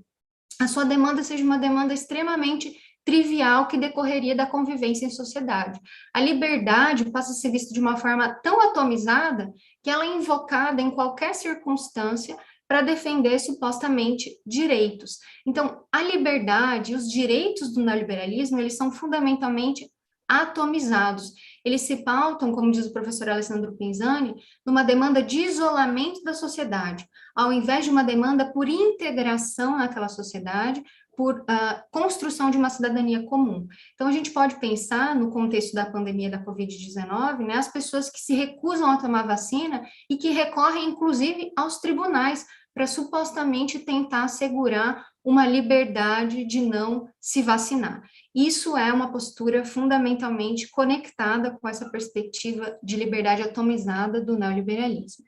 a sua demanda seja uma demanda extremamente trivial que decorreria da convivência em sociedade. A liberdade passa a ser vista de uma forma tão atomizada que ela é invocada em qualquer circunstância para defender supostamente direitos. Então, a liberdade e os direitos do neoliberalismo, eles são fundamentalmente atomizados. Eles se pautam, como diz o professor Alessandro Pinzani, numa demanda de isolamento da sociedade, ao invés de uma demanda por integração naquela sociedade, por construção de uma cidadania comum. Então, a gente pode pensar, no contexto da pandemia da Covid-19, né, as pessoas que se recusam a tomar vacina e que recorrem, inclusive, aos tribunais para supostamente tentar assegurar uma liberdade de não se vacinar. Isso é uma postura fundamentalmente conectada com essa perspectiva de liberdade atomizada do neoliberalismo.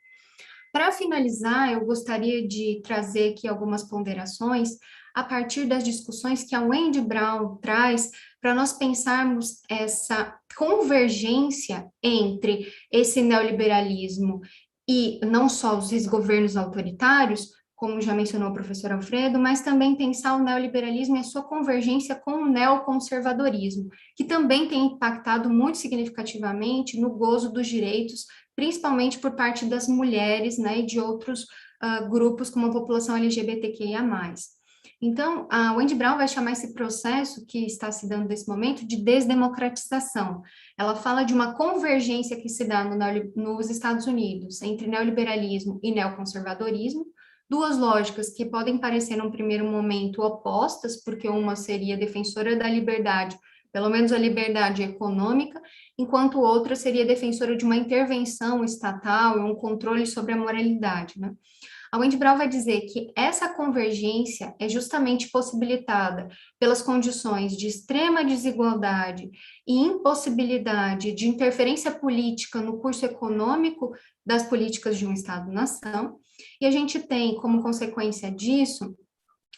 Para finalizar, eu gostaria de trazer aqui algumas ponderações a partir das discussões que a Wendy Brown traz para nós pensarmos essa convergência entre esse neoliberalismo e não só os desgovernos autoritários, como já mencionou o professor Alfredo, mas também pensar o neoliberalismo e a sua convergência com o neoconservadorismo, que também tem impactado muito significativamente no gozo dos direitos, principalmente por parte das mulheres, né, e de outros grupos como a população LGBTQIA+. Então, a Wendy Brown vai chamar esse processo que está se dando nesse momento de desdemocratização. Ela fala de uma convergência que se dá nos Estados Unidos entre neoliberalismo e neoconservadorismo, duas lógicas que podem parecer, num primeiro momento, opostas, porque uma seria defensora da liberdade, pelo menos a liberdade econômica, enquanto outra seria defensora de uma intervenção estatal e um controle sobre a moralidade, né? A Wendy Brown vai dizer que essa convergência é justamente possibilitada pelas condições de extrema desigualdade e impossibilidade de interferência política no curso econômico das políticas de um Estado-nação, e a gente tem, como consequência disso,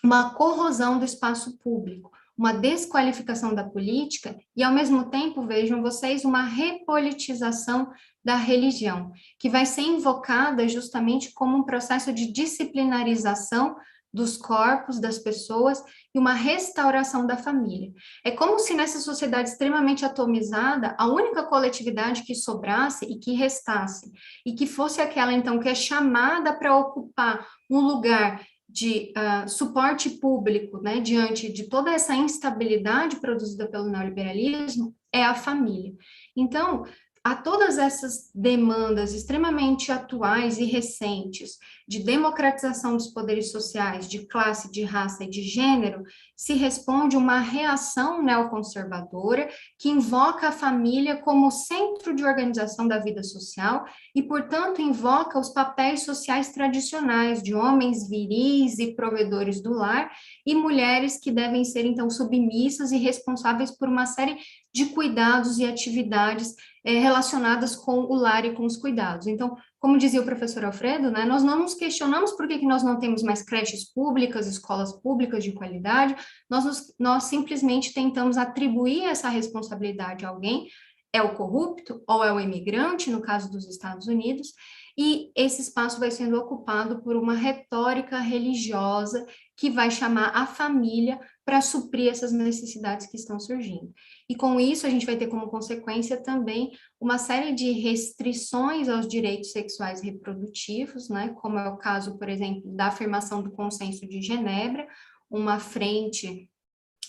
uma corrosão do espaço público, uma desqualificação da política e, ao mesmo tempo, vejam vocês, uma repolitização da religião, que vai ser invocada justamente como um processo de disciplinarização dos corpos das pessoas e uma restauração da família. É como se nessa sociedade extremamente atomizada, a única coletividade que sobrasse e que restasse, e que fosse aquela, então, que é chamada para ocupar um lugar de suporte público, né, diante de toda essa instabilidade produzida pelo neoliberalismo, é a família. Então, a todas essas demandas extremamente atuais e recentes de democratização dos poderes sociais, de classe, de raça e de gênero, se responde uma reação neoconservadora que invoca a família como centro de organização da vida social e, portanto, invoca os papéis sociais tradicionais de homens viris e provedores do lar e mulheres que devem ser, então, submissas e responsáveis por uma série de cuidados e atividades relacionadas com o lar e com os cuidados. Então, como dizia o professor Alfredo, né, nós não nos questionamos por que nós não temos mais creches públicas, escolas públicas de qualidade, nós simplesmente tentamos atribuir essa responsabilidade a alguém, é o corrupto ou é o imigrante, no caso dos Estados Unidos, e esse espaço vai sendo ocupado por uma retórica religiosa que vai chamar a família para suprir essas necessidades que estão surgindo. E com isso a gente vai ter como consequência também uma série de restrições aos direitos sexuais e reprodutivos, né, como é o caso, por exemplo, da afirmação do Consenso de Genebra, uma frente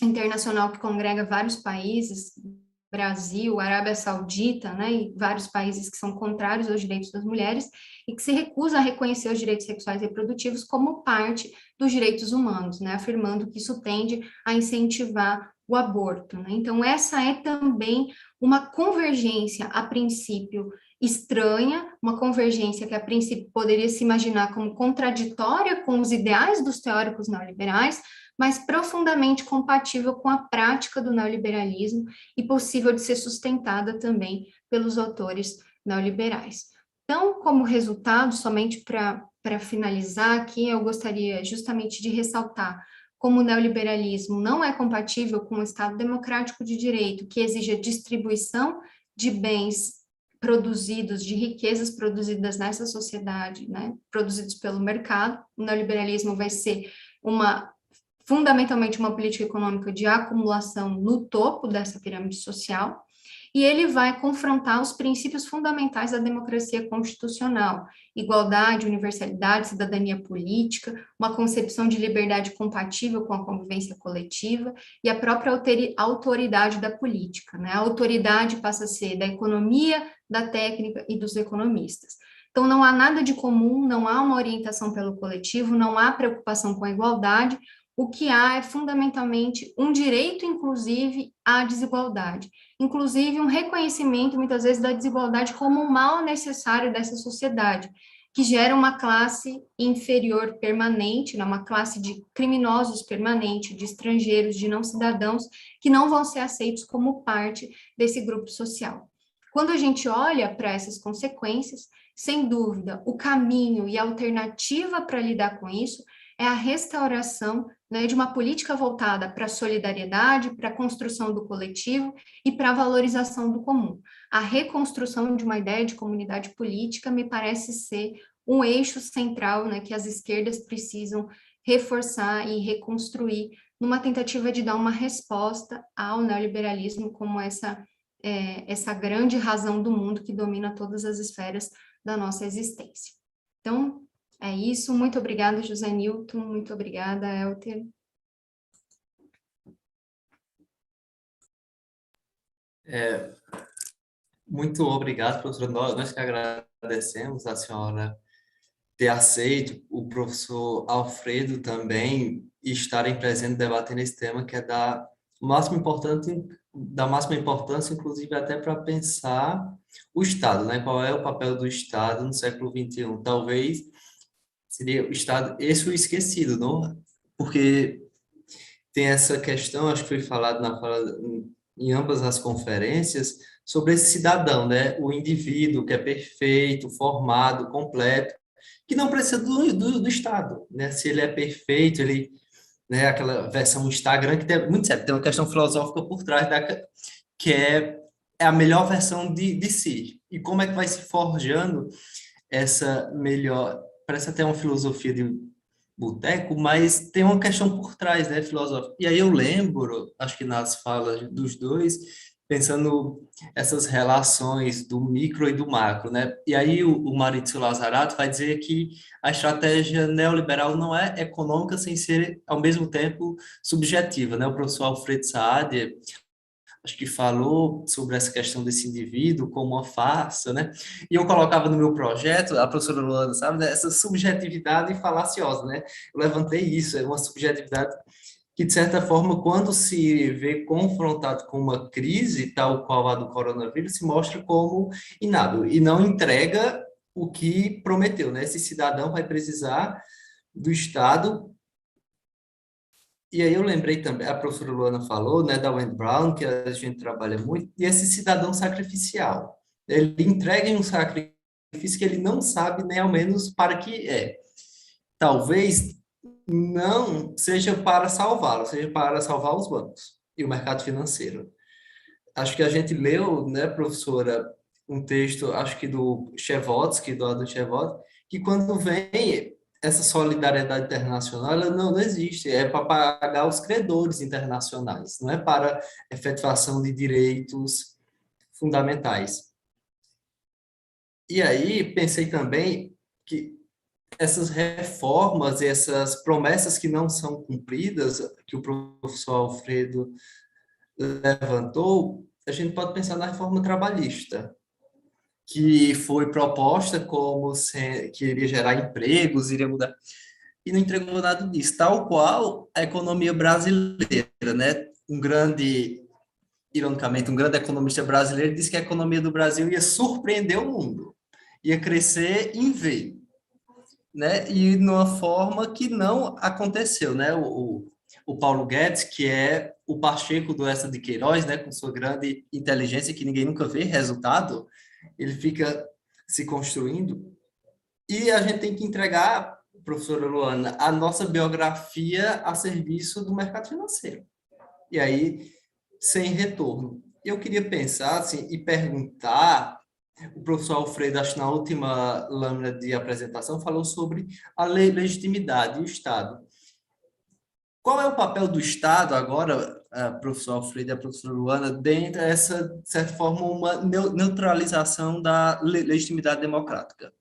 internacional que congrega vários países, Brasil, Arábia Saudita, né, e vários países que são contrários aos direitos das mulheres e que se recusa a reconhecer os direitos sexuais e reprodutivos como parte dos direitos humanos, né, afirmando que isso tende a incentivar o aborto, né? Então, essa é também uma convergência, a princípio, estranha, uma convergência que, a princípio, poderia se imaginar como contraditória com os ideais dos teóricos neoliberais, mas profundamente compatível com a prática do neoliberalismo e possível de ser sustentada também pelos autores neoliberais. Então, como resultado, somente para finalizar aqui, eu gostaria justamente de ressaltar como o neoliberalismo não é compatível com o Estado democrático de direito, que exige a distribuição de bens produzidos, de riquezas produzidas nessa sociedade, né, produzidos pelo mercado. O neoliberalismo vai ser fundamentalmente uma política econômica de acumulação no topo dessa pirâmide social, e ele vai confrontar os princípios fundamentais da democracia constitucional, igualdade, universalidade, cidadania política, uma concepção de liberdade compatível com a convivência coletiva e a própria autoridade da política, né? A autoridade passa a ser da economia, da técnica e dos economistas. Então, não há nada de comum, não há uma orientação pelo coletivo, não há preocupação com a igualdade. O que há é fundamentalmente um direito, inclusive, à desigualdade, inclusive um reconhecimento, muitas vezes, da desigualdade como um mal necessário dessa sociedade, que gera uma classe inferior permanente, né, uma classe de criminosos permanente, de estrangeiros, de não cidadãos, que não vão ser aceitos como parte desse grupo social. Quando a gente olha para essas consequências, sem dúvida, o caminho e a alternativa para lidar com isso é a restauração, né, de uma política voltada para a solidariedade, para a construção do coletivo e para a valorização do comum. A reconstrução de uma ideia de comunidade política me parece ser um eixo central, né, que as esquerdas precisam reforçar e reconstruir numa tentativa de dar uma resposta ao neoliberalismo como essa grande razão do mundo que domina todas as esferas da nossa existência. Então, é isso. Muito obrigada, José Nilton. Muito obrigada, Elter. Muito obrigado, professora. Nós que agradecemos a senhora ter aceito, o professor Alfredo também, e estarem presentes debatendo esse tema que é da máxima importância, inclusive até para pensar o Estado, né? Qual é o papel do Estado no século XXI? Talvez seria o Estado, esse o esquecido, não? Porque tem essa questão, acho que foi falado em ambas as conferências, sobre esse cidadão, né? O indivíduo que é perfeito, formado, completo, que não precisa do Estado, né? Se ele é perfeito, ele, né? Aquela versão Instagram que tem muito certo, tem uma questão filosófica por trás que é a melhor versão de si. E como é que vai se forjando essa melhor? Parece até uma filosofia boteco, mas tem uma questão por trás, né, filosófica. E aí eu lembro, acho que nas falas dos dois, pensando essas relações do micro e do macro, né? E aí o Maurício Lazarato vai dizer que a estratégia neoliberal não é econômica sem ser, ao mesmo tempo, subjetiva, né? O professor Alfredo Saad, acho que falou sobre essa questão desse indivíduo como uma farsa, né? E eu colocava no meu projeto, a professora Luana sabe, né? Essa subjetividade falaciosa, né? Eu levantei isso, é uma subjetividade que, de certa forma, quando se vê confrontado com uma crise, tal qual a do coronavírus, se mostra como inábil e não entrega o que prometeu, né? Esse cidadão vai precisar do Estado. E aí eu lembrei também, a professora Luana falou, né, da Wayne Brown, que a gente trabalha muito, e esse cidadão sacrificial. Ele entrega em um sacrifício que ele não sabe nem ao menos para que é. Talvez não seja para salvá-lo, seja para salvar os bancos e o mercado financeiro. Acho que a gente leu, né, professora, um texto, acho que do Chevotsky, do Adam Chevotsky, que quando vem essa solidariedade internacional, ela não existe, é para pagar os credores internacionais, não é para efetivação de direitos fundamentais. E aí pensei também que essas reformas e essas promessas que não são cumpridas, que o professor Alfredo levantou, a gente pode pensar na reforma trabalhista, que foi proposta como que iria gerar empregos, iria mudar, e não entregou nada disso, tal qual a economia brasileira, né? Ironicamente, um grande economista brasileiro disse que a economia do Brasil ia surpreender o mundo, ia crescer em V, né? E numa forma que não aconteceu, né? O Paulo Guedes, que é o Pacheco do Essa de Queiroz, né? Com sua grande inteligência que ninguém nunca vê resultado, ele fica se construindo. E a gente tem que entregar, professora Luana, a nossa biografia a serviço do mercado financeiro. E aí, sem retorno. Eu queria pensar assim, e perguntar, o professor Alfredo, acho que na última lâmina de apresentação, falou sobre a legitimidade e o Estado. Qual é o papel do Estado agora, professor Alfredo e a professora Luana, dentro dessa, de certa forma, uma neutralização da legitimidade democrática?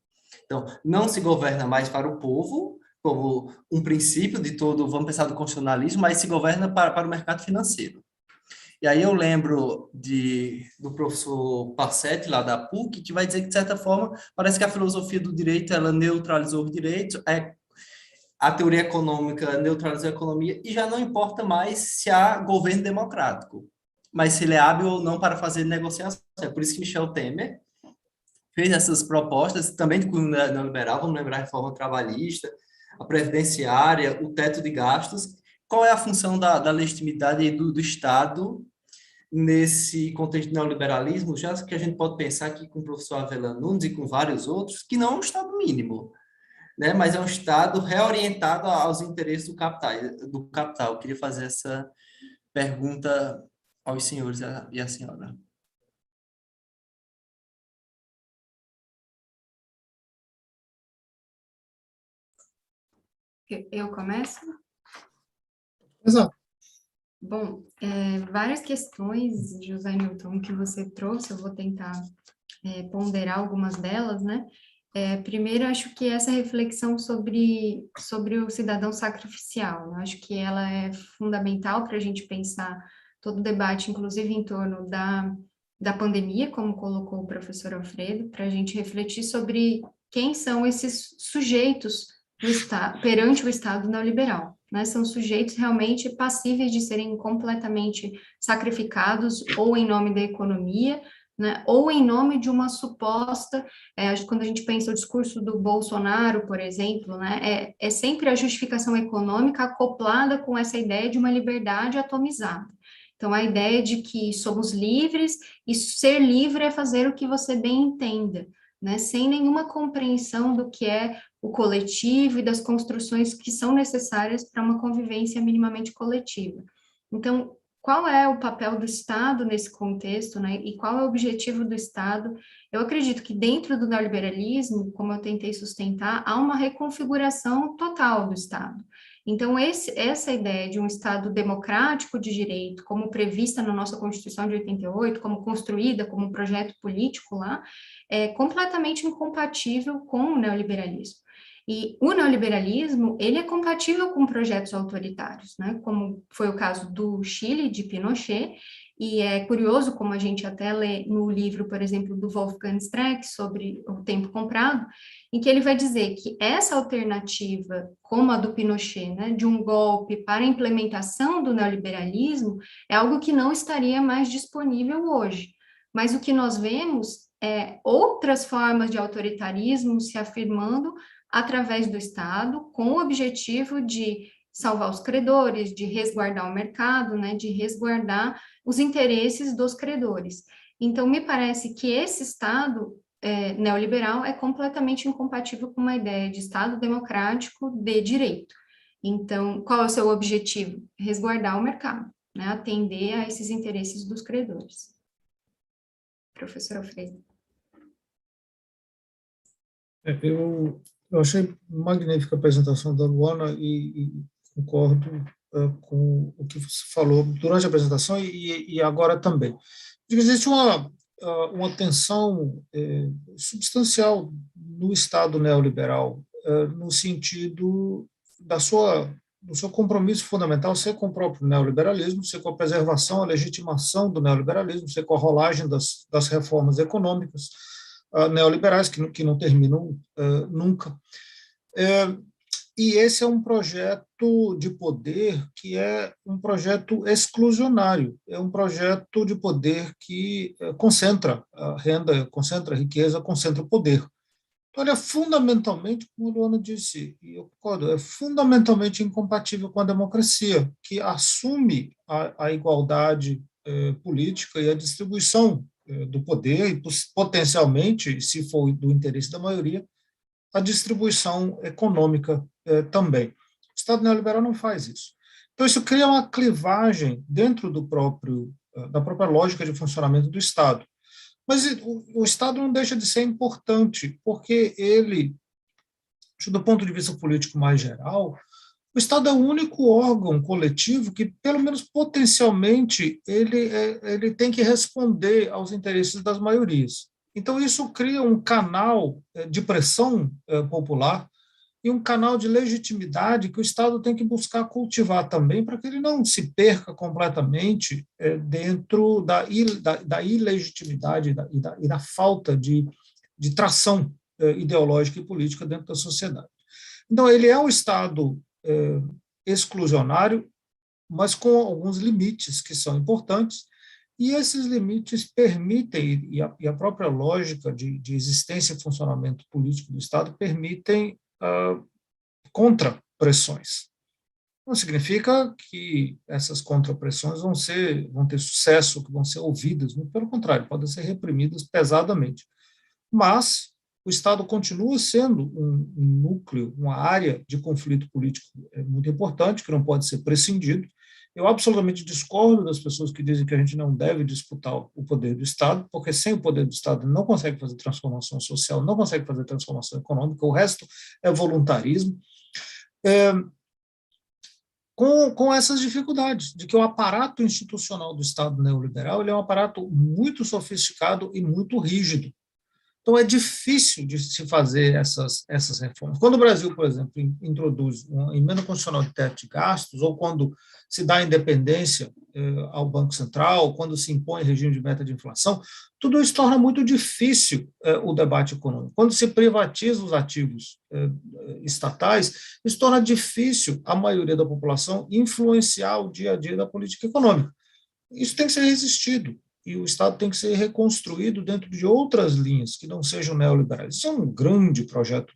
Então, não se governa mais para o povo, como um princípio de todo, vamos pensar do constitucionalismo, mas se governa para o mercado financeiro. E aí eu lembro do professor Passetti, lá da PUC, que vai dizer que, de certa forma, parece que a filosofia do direito, ela neutralizou os direitos, a teoria econômica neutralizou a economia, e já não importa mais se há governo democrático, mas se ele é hábil ou não para fazer negociações. É por isso que Michel Temer fez essas propostas, também do cunho neoliberal, vamos lembrar a reforma trabalhista, a previdenciária, o teto de gastos. Qual é a função da legitimidade do Estado nesse contexto de neoliberalismo, já que a gente pode pensar aqui com o professor Avellan Nunes e com vários outros, que não é um Estado mínimo, né? Mas é um Estado reorientado aos interesses do capital. Eu queria fazer essa pergunta aos senhores e à senhora. Eu começo? Exato. Bom, várias questões, José Newton, que você trouxe, eu vou tentar ponderar algumas delas, né? Primeiro, acho que essa reflexão sobre o cidadão sacrificial, né? Acho que ela é fundamental para a gente pensar todo o debate, inclusive em torno da pandemia, como colocou o professor Alfredo, para a gente refletir sobre quem são esses sujeitos perante o Estado neoliberal, né? São sujeitos realmente passíveis de serem completamente sacrificados ou em nome da economia, né? Ou em nome de uma suposta, quando a gente pensa o discurso do Bolsonaro, por exemplo, né? É sempre a justificação econômica acoplada com essa ideia de uma liberdade atomizada. Então, a ideia de que somos livres e ser livre é fazer o que você bem entenda, né? Sem nenhuma compreensão do que é o coletivo e das construções que são necessárias para uma convivência minimamente coletiva. Então, qual é o papel do Estado nesse contexto, né, e qual é o objetivo do Estado? Eu acredito que dentro do neoliberalismo, como eu tentei sustentar, há uma reconfiguração total do Estado. Então, essa ideia de um Estado democrático de direito, como prevista na nossa Constituição de 88, como construída como um projeto político lá, é completamente incompatível com o neoliberalismo. E o neoliberalismo, ele é compatível com projetos autoritários, né? Como foi o caso do Chile, de Pinochet, e é curioso como a gente até lê no livro, por exemplo, do Wolfgang Streeck, sobre o tempo comprado, em que ele vai dizer que essa alternativa, como a do Pinochet, né, de um golpe para a implementação do neoliberalismo, é algo que não estaria mais disponível hoje. Mas o que nós vemos é outras formas de autoritarismo se afirmando através do Estado, com o objetivo de salvar os credores, de resguardar o mercado, né, de resguardar os interesses dos credores. Então, me parece que esse Estado neoliberal é completamente incompatível com uma ideia de Estado democrático de direito. Então, qual é o seu objetivo? Resguardar o mercado, né, atender a esses interesses dos credores. Professor Alfredo. Eu achei magnífica a apresentação da Luana e concordo com o que você falou durante a apresentação e agora também. Existe uma tensão substancial no Estado neoliberal, no sentido do seu compromisso fundamental ser com o próprio neoliberalismo, ser com a preservação, a legitimação do neoliberalismo, ser com a rolagem das reformas econômicas neoliberais, que não terminam nunca. E esse é um projeto de poder que é um projeto exclusionário, é um projeto de poder que concentra a renda, concentra a riqueza, concentra o poder. Então, ele é fundamentalmente, como a Luana disse, e eu concordo, é fundamentalmente incompatível com a democracia, que assume a igualdade política e a distribuição do poder, e potencialmente, se for do interesse da maioria, a distribuição econômica também. O Estado neoliberal não faz isso. Então, isso cria uma clivagem dentro da própria lógica de funcionamento do Estado. Mas o Estado não deixa de ser importante, porque ele, do ponto de vista político mais geral, o Estado é o único órgão coletivo que, pelo menos potencialmente, ele tem que responder aos interesses das maiorias. Então, isso cria um canal de pressão popular e um canal de legitimidade que o Estado tem que buscar cultivar também, para que ele não se perca completamente dentro da ilegitimidade e da falta de tração ideológica e política dentro da sociedade. Então, ele é um Estado exclusionário, mas com alguns limites que são importantes, e esses limites permitem, e a própria lógica de existência e funcionamento político do Estado permitem contrapressões. Não significa que essas contrapressões vão ter sucesso, que vão ser ouvidas, muito pelo contrário, podem ser reprimidas pesadamente. Mas o Estado continua sendo um núcleo, uma área de conflito político muito importante, que não pode ser prescindido. Eu absolutamente discordo das pessoas que dizem que a gente não deve disputar o poder do Estado, porque sem o poder do Estado não consegue fazer transformação social, não consegue fazer transformação econômica, o resto é voluntarismo. Com essas dificuldades, de que o aparato institucional do Estado neoliberal ele é um aparato muito sofisticado e muito rígido. Então, é difícil de se fazer essas reformas. Quando o Brasil, por exemplo, introduz uma emenda constitucional de teto de gastos, ou quando se dá independência ao Banco Central, quando se impõe regime de meta de inflação, tudo isso torna muito difícil o debate econômico. Quando se privatiza os ativos estatais, isso torna difícil a maioria da população influenciar o dia a dia da política econômica. Isso tem que ser resistido. E o Estado tem que ser reconstruído dentro de outras linhas que não sejam neoliberais. Isso é um grande projeto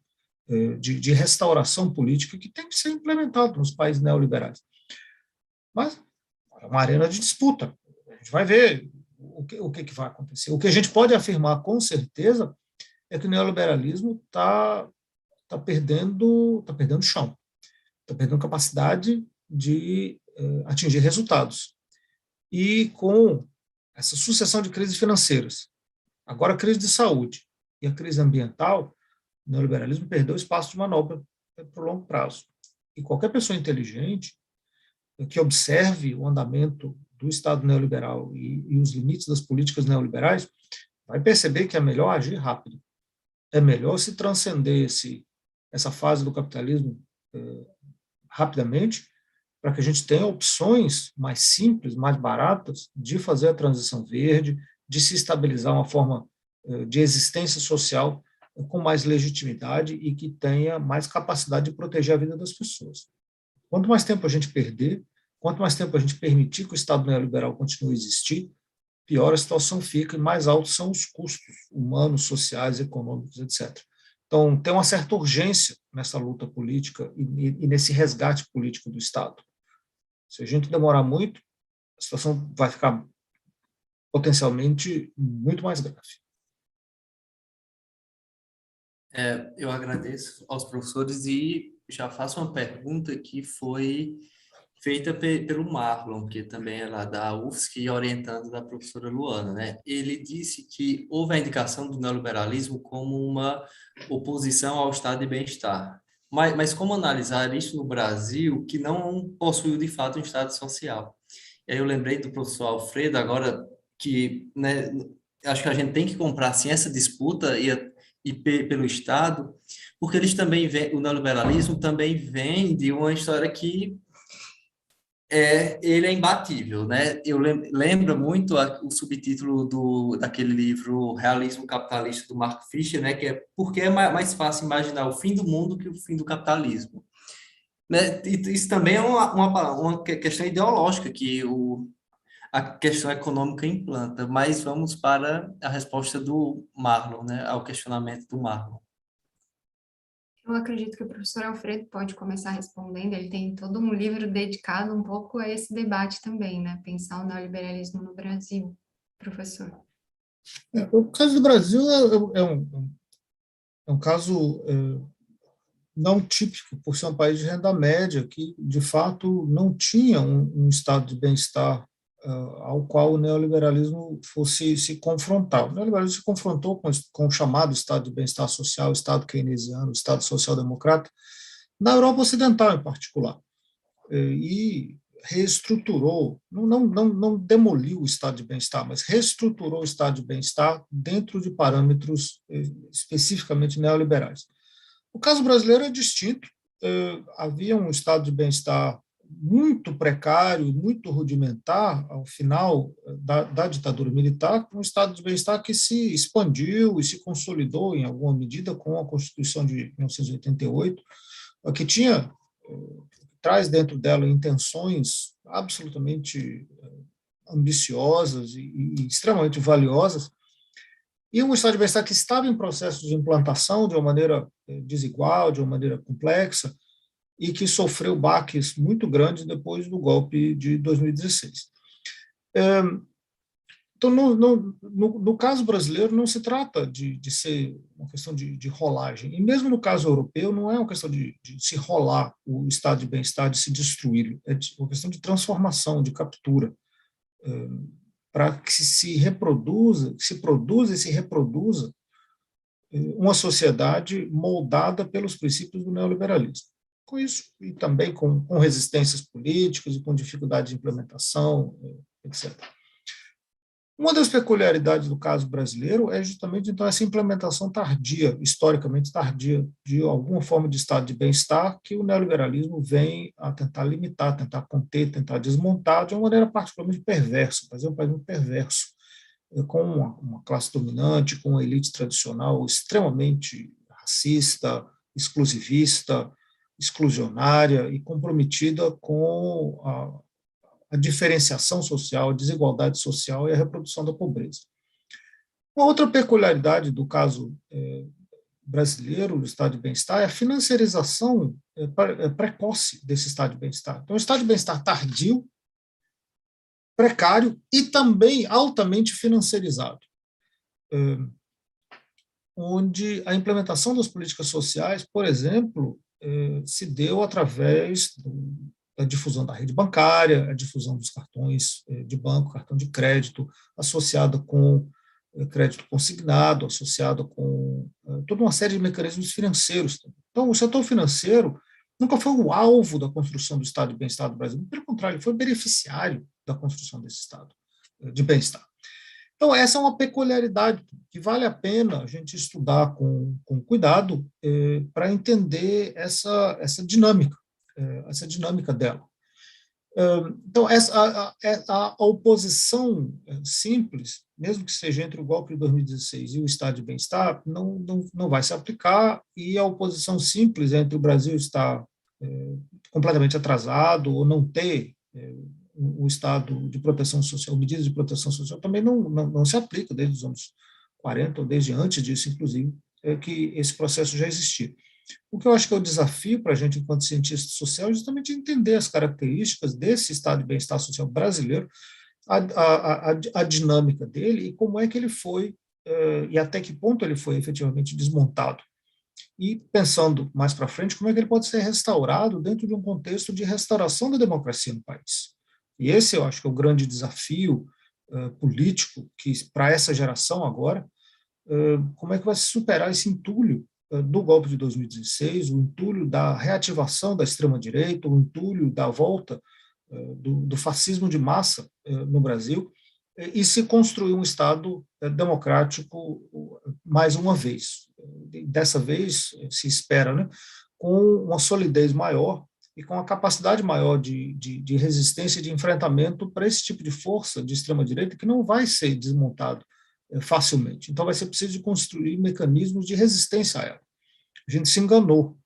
de restauração política que tem que ser implementado nos países neoliberais. Mas é uma arena de disputa. A gente vai ver o que vai acontecer. O que a gente pode afirmar com certeza é que o neoliberalismo está perdendo chão, está perdendo capacidade de atingir resultados. e com essa sucessão de crises financeiras, agora a crise de saúde e a crise ambiental, o neoliberalismo perdeu espaço de manobra para o longo prazo. E qualquer pessoa inteligente que observe o andamento do Estado neoliberal e os limites das políticas neoliberais vai perceber que é melhor agir rápido. É melhor se transcender essa fase do capitalismo rapidamente, para que a gente tenha opções mais simples, mais baratas de fazer a transição verde, de se estabilizar uma forma de existência social com mais legitimidade e que tenha mais capacidade de proteger a vida das pessoas. Quanto mais tempo a gente perder, quanto mais tempo a gente permitir que o Estado neoliberal continue a existir, pior a situação fica e mais altos são os custos humanos, sociais, econômicos, etc. Então, tem uma certa urgência nessa luta política e nesse resgate político do Estado. Se a gente demorar muito, a situação vai ficar potencialmente muito mais grave. Eu agradeço aos professores e já faço uma pergunta que foi feita pelo Marlon, que também é lá da UFSC, orientando da professora Luana, né? Ele disse que houve a indicação do neoliberalismo como uma oposição ao estado de bem-estar. Mas como analisar isso no Brasil, que não possuiu de fato um estado social? E aí eu lembrei do professor Alfredo, agora que, né, acho que a gente tem que comprar assim, essa disputa pelo Estado, porque eles também o neoliberalismo também vem de uma história que ele é imbatível, né? Eu lembro muito o subtítulo daquele livro Realismo Capitalista do Mark Fisher, né? Que é porque é mais fácil imaginar o fim do mundo que o fim do capitalismo, né? E isso também é uma questão ideológica que a questão econômica implanta. Mas vamos para a resposta do Marlon, né? Ao questionamento do Marlon. Eu acredito que o professor Alfredo pode começar respondendo, ele tem todo um livro dedicado um pouco a esse debate também, né? Pensar o neoliberalismo no Brasil, professor. O caso do Brasil é um caso não típico, por ser um país de renda média, que, de fato, não tinha um estado de bem-estar ao qual o neoliberalismo fosse se confrontar. O neoliberalismo se confrontou com o chamado estado de bem-estar social, o estado keynesiano, o estado social-democrata, na Europa Ocidental, em particular, e reestruturou, não demoliu o estado de bem-estar, mas reestruturou o estado de bem-estar dentro de parâmetros especificamente neoliberais. O caso brasileiro é distinto. Havia um estado de bem-estar muito precário, muito rudimentar ao final da ditadura militar, um estado de bem-estar que se expandiu e se consolidou em alguma medida com a Constituição de 1988, que traz dentro dela intenções absolutamente ambiciosas e extremamente valiosas, e um estado de bem-estar que estava em processo de implantação de uma maneira desigual, de uma maneira complexa, e que sofreu baques muito grandes depois do golpe de 2016. Então, no caso brasileiro, não se trata de ser uma questão de rolagem. E mesmo no caso europeu, não é uma questão de se rolar o estado de bem-estar, de se destruí-lo. É uma questão de transformação, de captura, para que se produza e se reproduza uma sociedade moldada pelos princípios do neoliberalismo. Com isso, e também com resistências políticas e com dificuldade de implementação, etc. Uma das peculiaridades do caso brasileiro é justamente, então, essa implementação tardia, historicamente tardia, de alguma forma de estado de bem-estar que o neoliberalismo vem a tentar limitar, tentar conter, tentar desmontar de uma maneira particularmente perversa, fazer um país muito perverso, com uma classe dominante, com uma elite tradicional extremamente racista, exclusivista, exclusionária e comprometida com a diferenciação social, a desigualdade social e a reprodução da pobreza. Uma outra peculiaridade do caso brasileiro, do estado de bem-estar, é a financiarização precoce desse estado de bem-estar. Então, o estado de bem-estar tardio, precário e também altamente financiarizado, onde a implementação das políticas sociais, por exemplo, se deu através a difusão da rede bancária, a difusão dos cartões de banco, cartão de crédito, associada com crédito consignado, associado com toda uma série de mecanismos financeiros. Então, o setor financeiro nunca foi o alvo da construção do estado de bem-estar do Brasil, pelo contrário, ele foi beneficiário da construção desse estado de bem-estar. Então, essa é uma peculiaridade que vale a pena a gente estudar com cuidado para entender essa dinâmica dela. Então, a oposição simples, mesmo que seja entre o golpe de 2016 e o estado de bem-estar, não vai se aplicar, e a oposição simples entre o Brasil estar completamente atrasado ou não ter o estado de proteção social, medidas de proteção social, também não se aplica desde os anos 40, ou desde antes disso, inclusive, que esse processo já existia. O que eu acho que é o desafio para a gente, enquanto cientista social, é justamente entender as características desse estado de bem-estar social brasileiro, a dinâmica dele e como é que ele foi, e até que ponto ele foi efetivamente desmontado. E pensando mais para frente, como é que ele pode ser restaurado dentro de um contexto de restauração da democracia no país. E esse eu acho que é o grande desafio político que para essa geração agora, como é que vai se superar esse entulho do golpe de 2016, o entulho da reativação da extrema-direita, o entulho da volta do fascismo de massa no Brasil, e se construir um Estado democrático mais uma vez. Dessa vez, se espera, né, com uma solidez maior e com a capacidade maior de resistência e de enfrentamento para esse tipo de força de extrema-direita que não vai ser desmontado facilmente. Então, vai ser preciso de construir mecanismos de resistência a ela. A gente se enganou,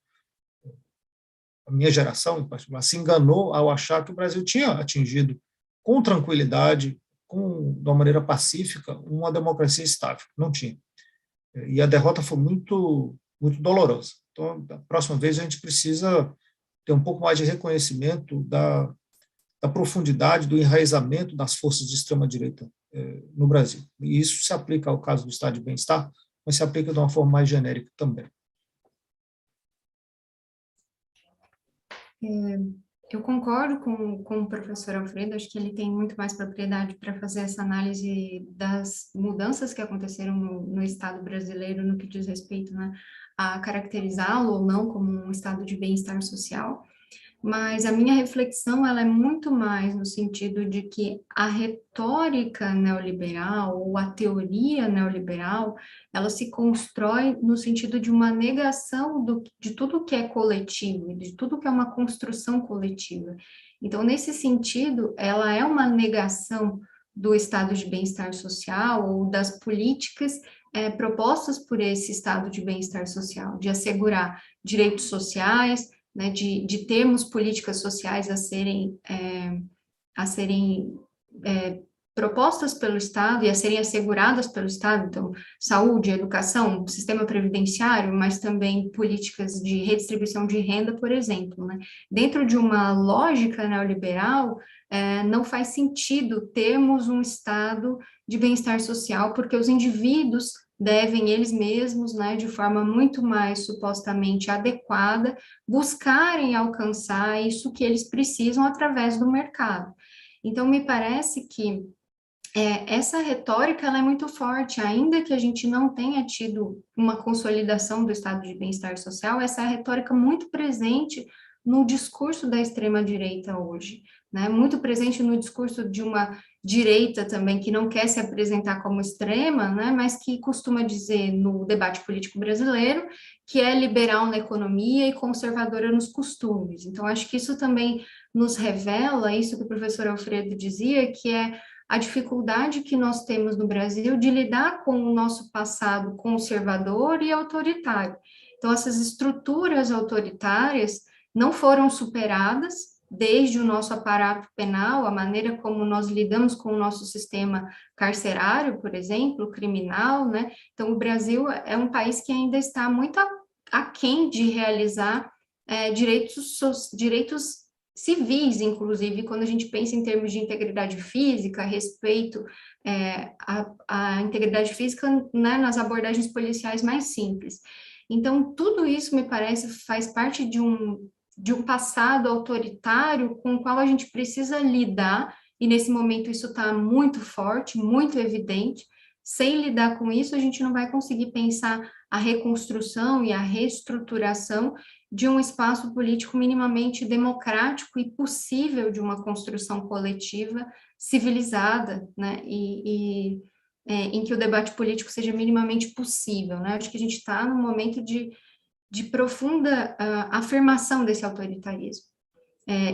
a minha geração, em particular, se enganou ao achar que o Brasil tinha atingido com tranquilidade, de uma maneira pacífica, uma democracia estável. Não tinha. E a derrota foi muito, muito dolorosa. Então, da próxima vez, a gente precisa ter um pouco mais de reconhecimento da profundidade, do enraizamento das forças de extrema-direita no Brasil. E isso se aplica ao caso do estado de bem-estar, mas se aplica de uma forma mais genérica também. Eu concordo com o professor Alfredo, acho que ele tem muito mais propriedade para fazer essa análise das mudanças que aconteceram no Estado brasileiro no que diz respeito, né, a caracterizá-lo ou não como um estado de bem-estar social. Mas a minha reflexão ela é muito mais no sentido de que a retórica neoliberal ou a teoria neoliberal, ela se constrói no sentido de uma negação de tudo que é coletivo, de tudo que é uma construção coletiva. Então, nesse sentido, ela é uma negação do estado de bem-estar social ou das políticas propostas por esse estado de bem-estar social, de assegurar direitos sociais, né, de termos políticas sociais a serem propostas pelo Estado e a serem asseguradas pelo Estado, então, saúde, educação, sistema previdenciário, mas também políticas de redistribuição de renda, por exemplo, né? Dentro de uma lógica neoliberal, não faz sentido termos um estado de bem-estar social, porque os indivíduos devem eles mesmos, né, de forma muito mais supostamente adequada, buscarem alcançar isso que eles precisam através do mercado. Então, me parece que essa retórica ela é muito forte, ainda que a gente não tenha tido uma consolidação do estado de bem-estar social, essa retórica muito presente no discurso da extrema-direita hoje, né? Muito presente no discurso de uma direita também, que não quer se apresentar como extrema, né? Mas que costuma dizer no debate político brasileiro que é liberal na economia e conservadora nos costumes. Então, acho que isso também nos revela, isso que o professor Alfredo dizia, que é a dificuldade que nós temos no Brasil de lidar com o nosso passado conservador e autoritário. Então, essas estruturas autoritárias não foram superadas desde o nosso aparato penal, a maneira como nós lidamos com o nosso sistema carcerário, por exemplo, criminal, né? Então, o Brasil é um país que ainda está muito aquém de realizar direitos civis, inclusive, quando a gente pensa em termos de integridade física, respeito à integridade física, né, nas abordagens policiais mais simples. Então, tudo isso, me parece, faz parte de de um passado autoritário com o qual a gente precisa lidar, e nesse momento isso está muito forte, muito evidente. Sem lidar com isso, a gente não vai conseguir pensar a reconstrução e a reestruturação de um espaço político minimamente democrático e possível de uma construção coletiva civilizada, né, em que o debate político seja minimamente possível, né? Acho que a gente está num momento de profunda afirmação desse autoritarismo.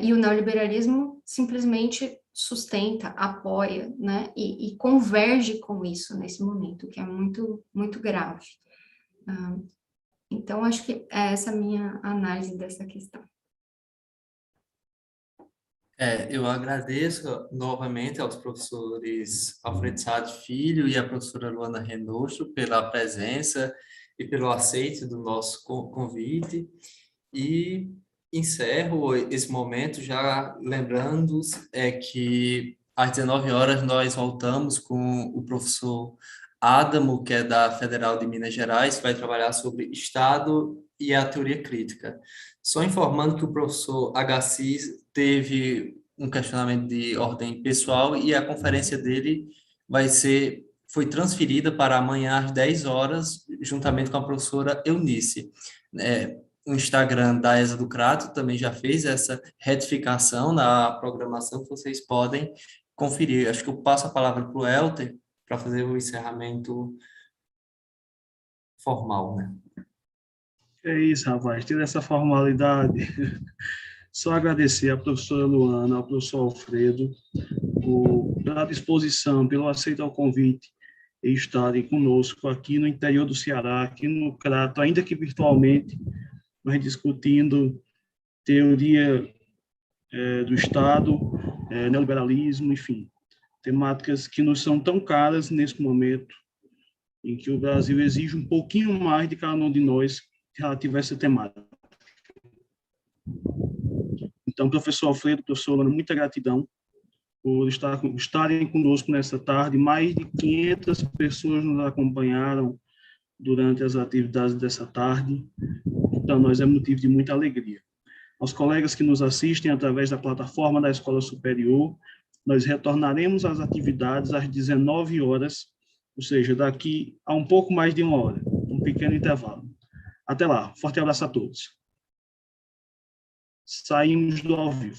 E o neoliberalismo simplesmente sustenta, apoia, né, e converge com isso nesse momento, que é muito, muito grave. Então, acho que é essa a minha análise dessa questão. Eu agradeço novamente aos professores Alfredo Saad Filho e a professora Luana Renosto pela presença e pelo aceite do nosso convite, e encerro esse momento já lembrando que às 19 horas nós voltamos com o professor Adamo, que é da Federal de Minas Gerais, que vai trabalhar sobre Estado e a teoria crítica. Só informando que o professor Agassiz teve um questionamento de ordem pessoal e a conferência dele foi transferida para amanhã às 10 horas, juntamente com a professora Eunice. O Instagram da ESA do Crato também já fez essa retificação na programação, que vocês podem conferir. Acho que eu passo a palavra para o Elter para fazer o encerramento formal, né? É isso, rapaz, tira essa formalidade. Só agradecer à professora Luana, ao professor Alfredo, pela disposição, pelo aceito ao convite e estarem conosco aqui no interior do Ceará, aqui no Crato, ainda que virtualmente, mas discutindo teoria do Estado, neoliberalismo, enfim, temáticas que nos são tão caras nesse momento, em que o Brasil exige um pouquinho mais de cada um de nós relativo a essa temática. Então, professor Alfredo, professor Luana, muita gratidão por estarem conosco nessa tarde. Mais de 500 pessoas nos acompanharam durante as atividades dessa tarde. Para nós é motivo de muita alegria. Aos colegas que nos assistem através da plataforma da Escola Superior, nós retornaremos às atividades às 19 horas, ou seja, daqui a um pouco mais de uma hora, um pequeno intervalo. Até lá, forte abraço a todos. Saímos do ao vivo.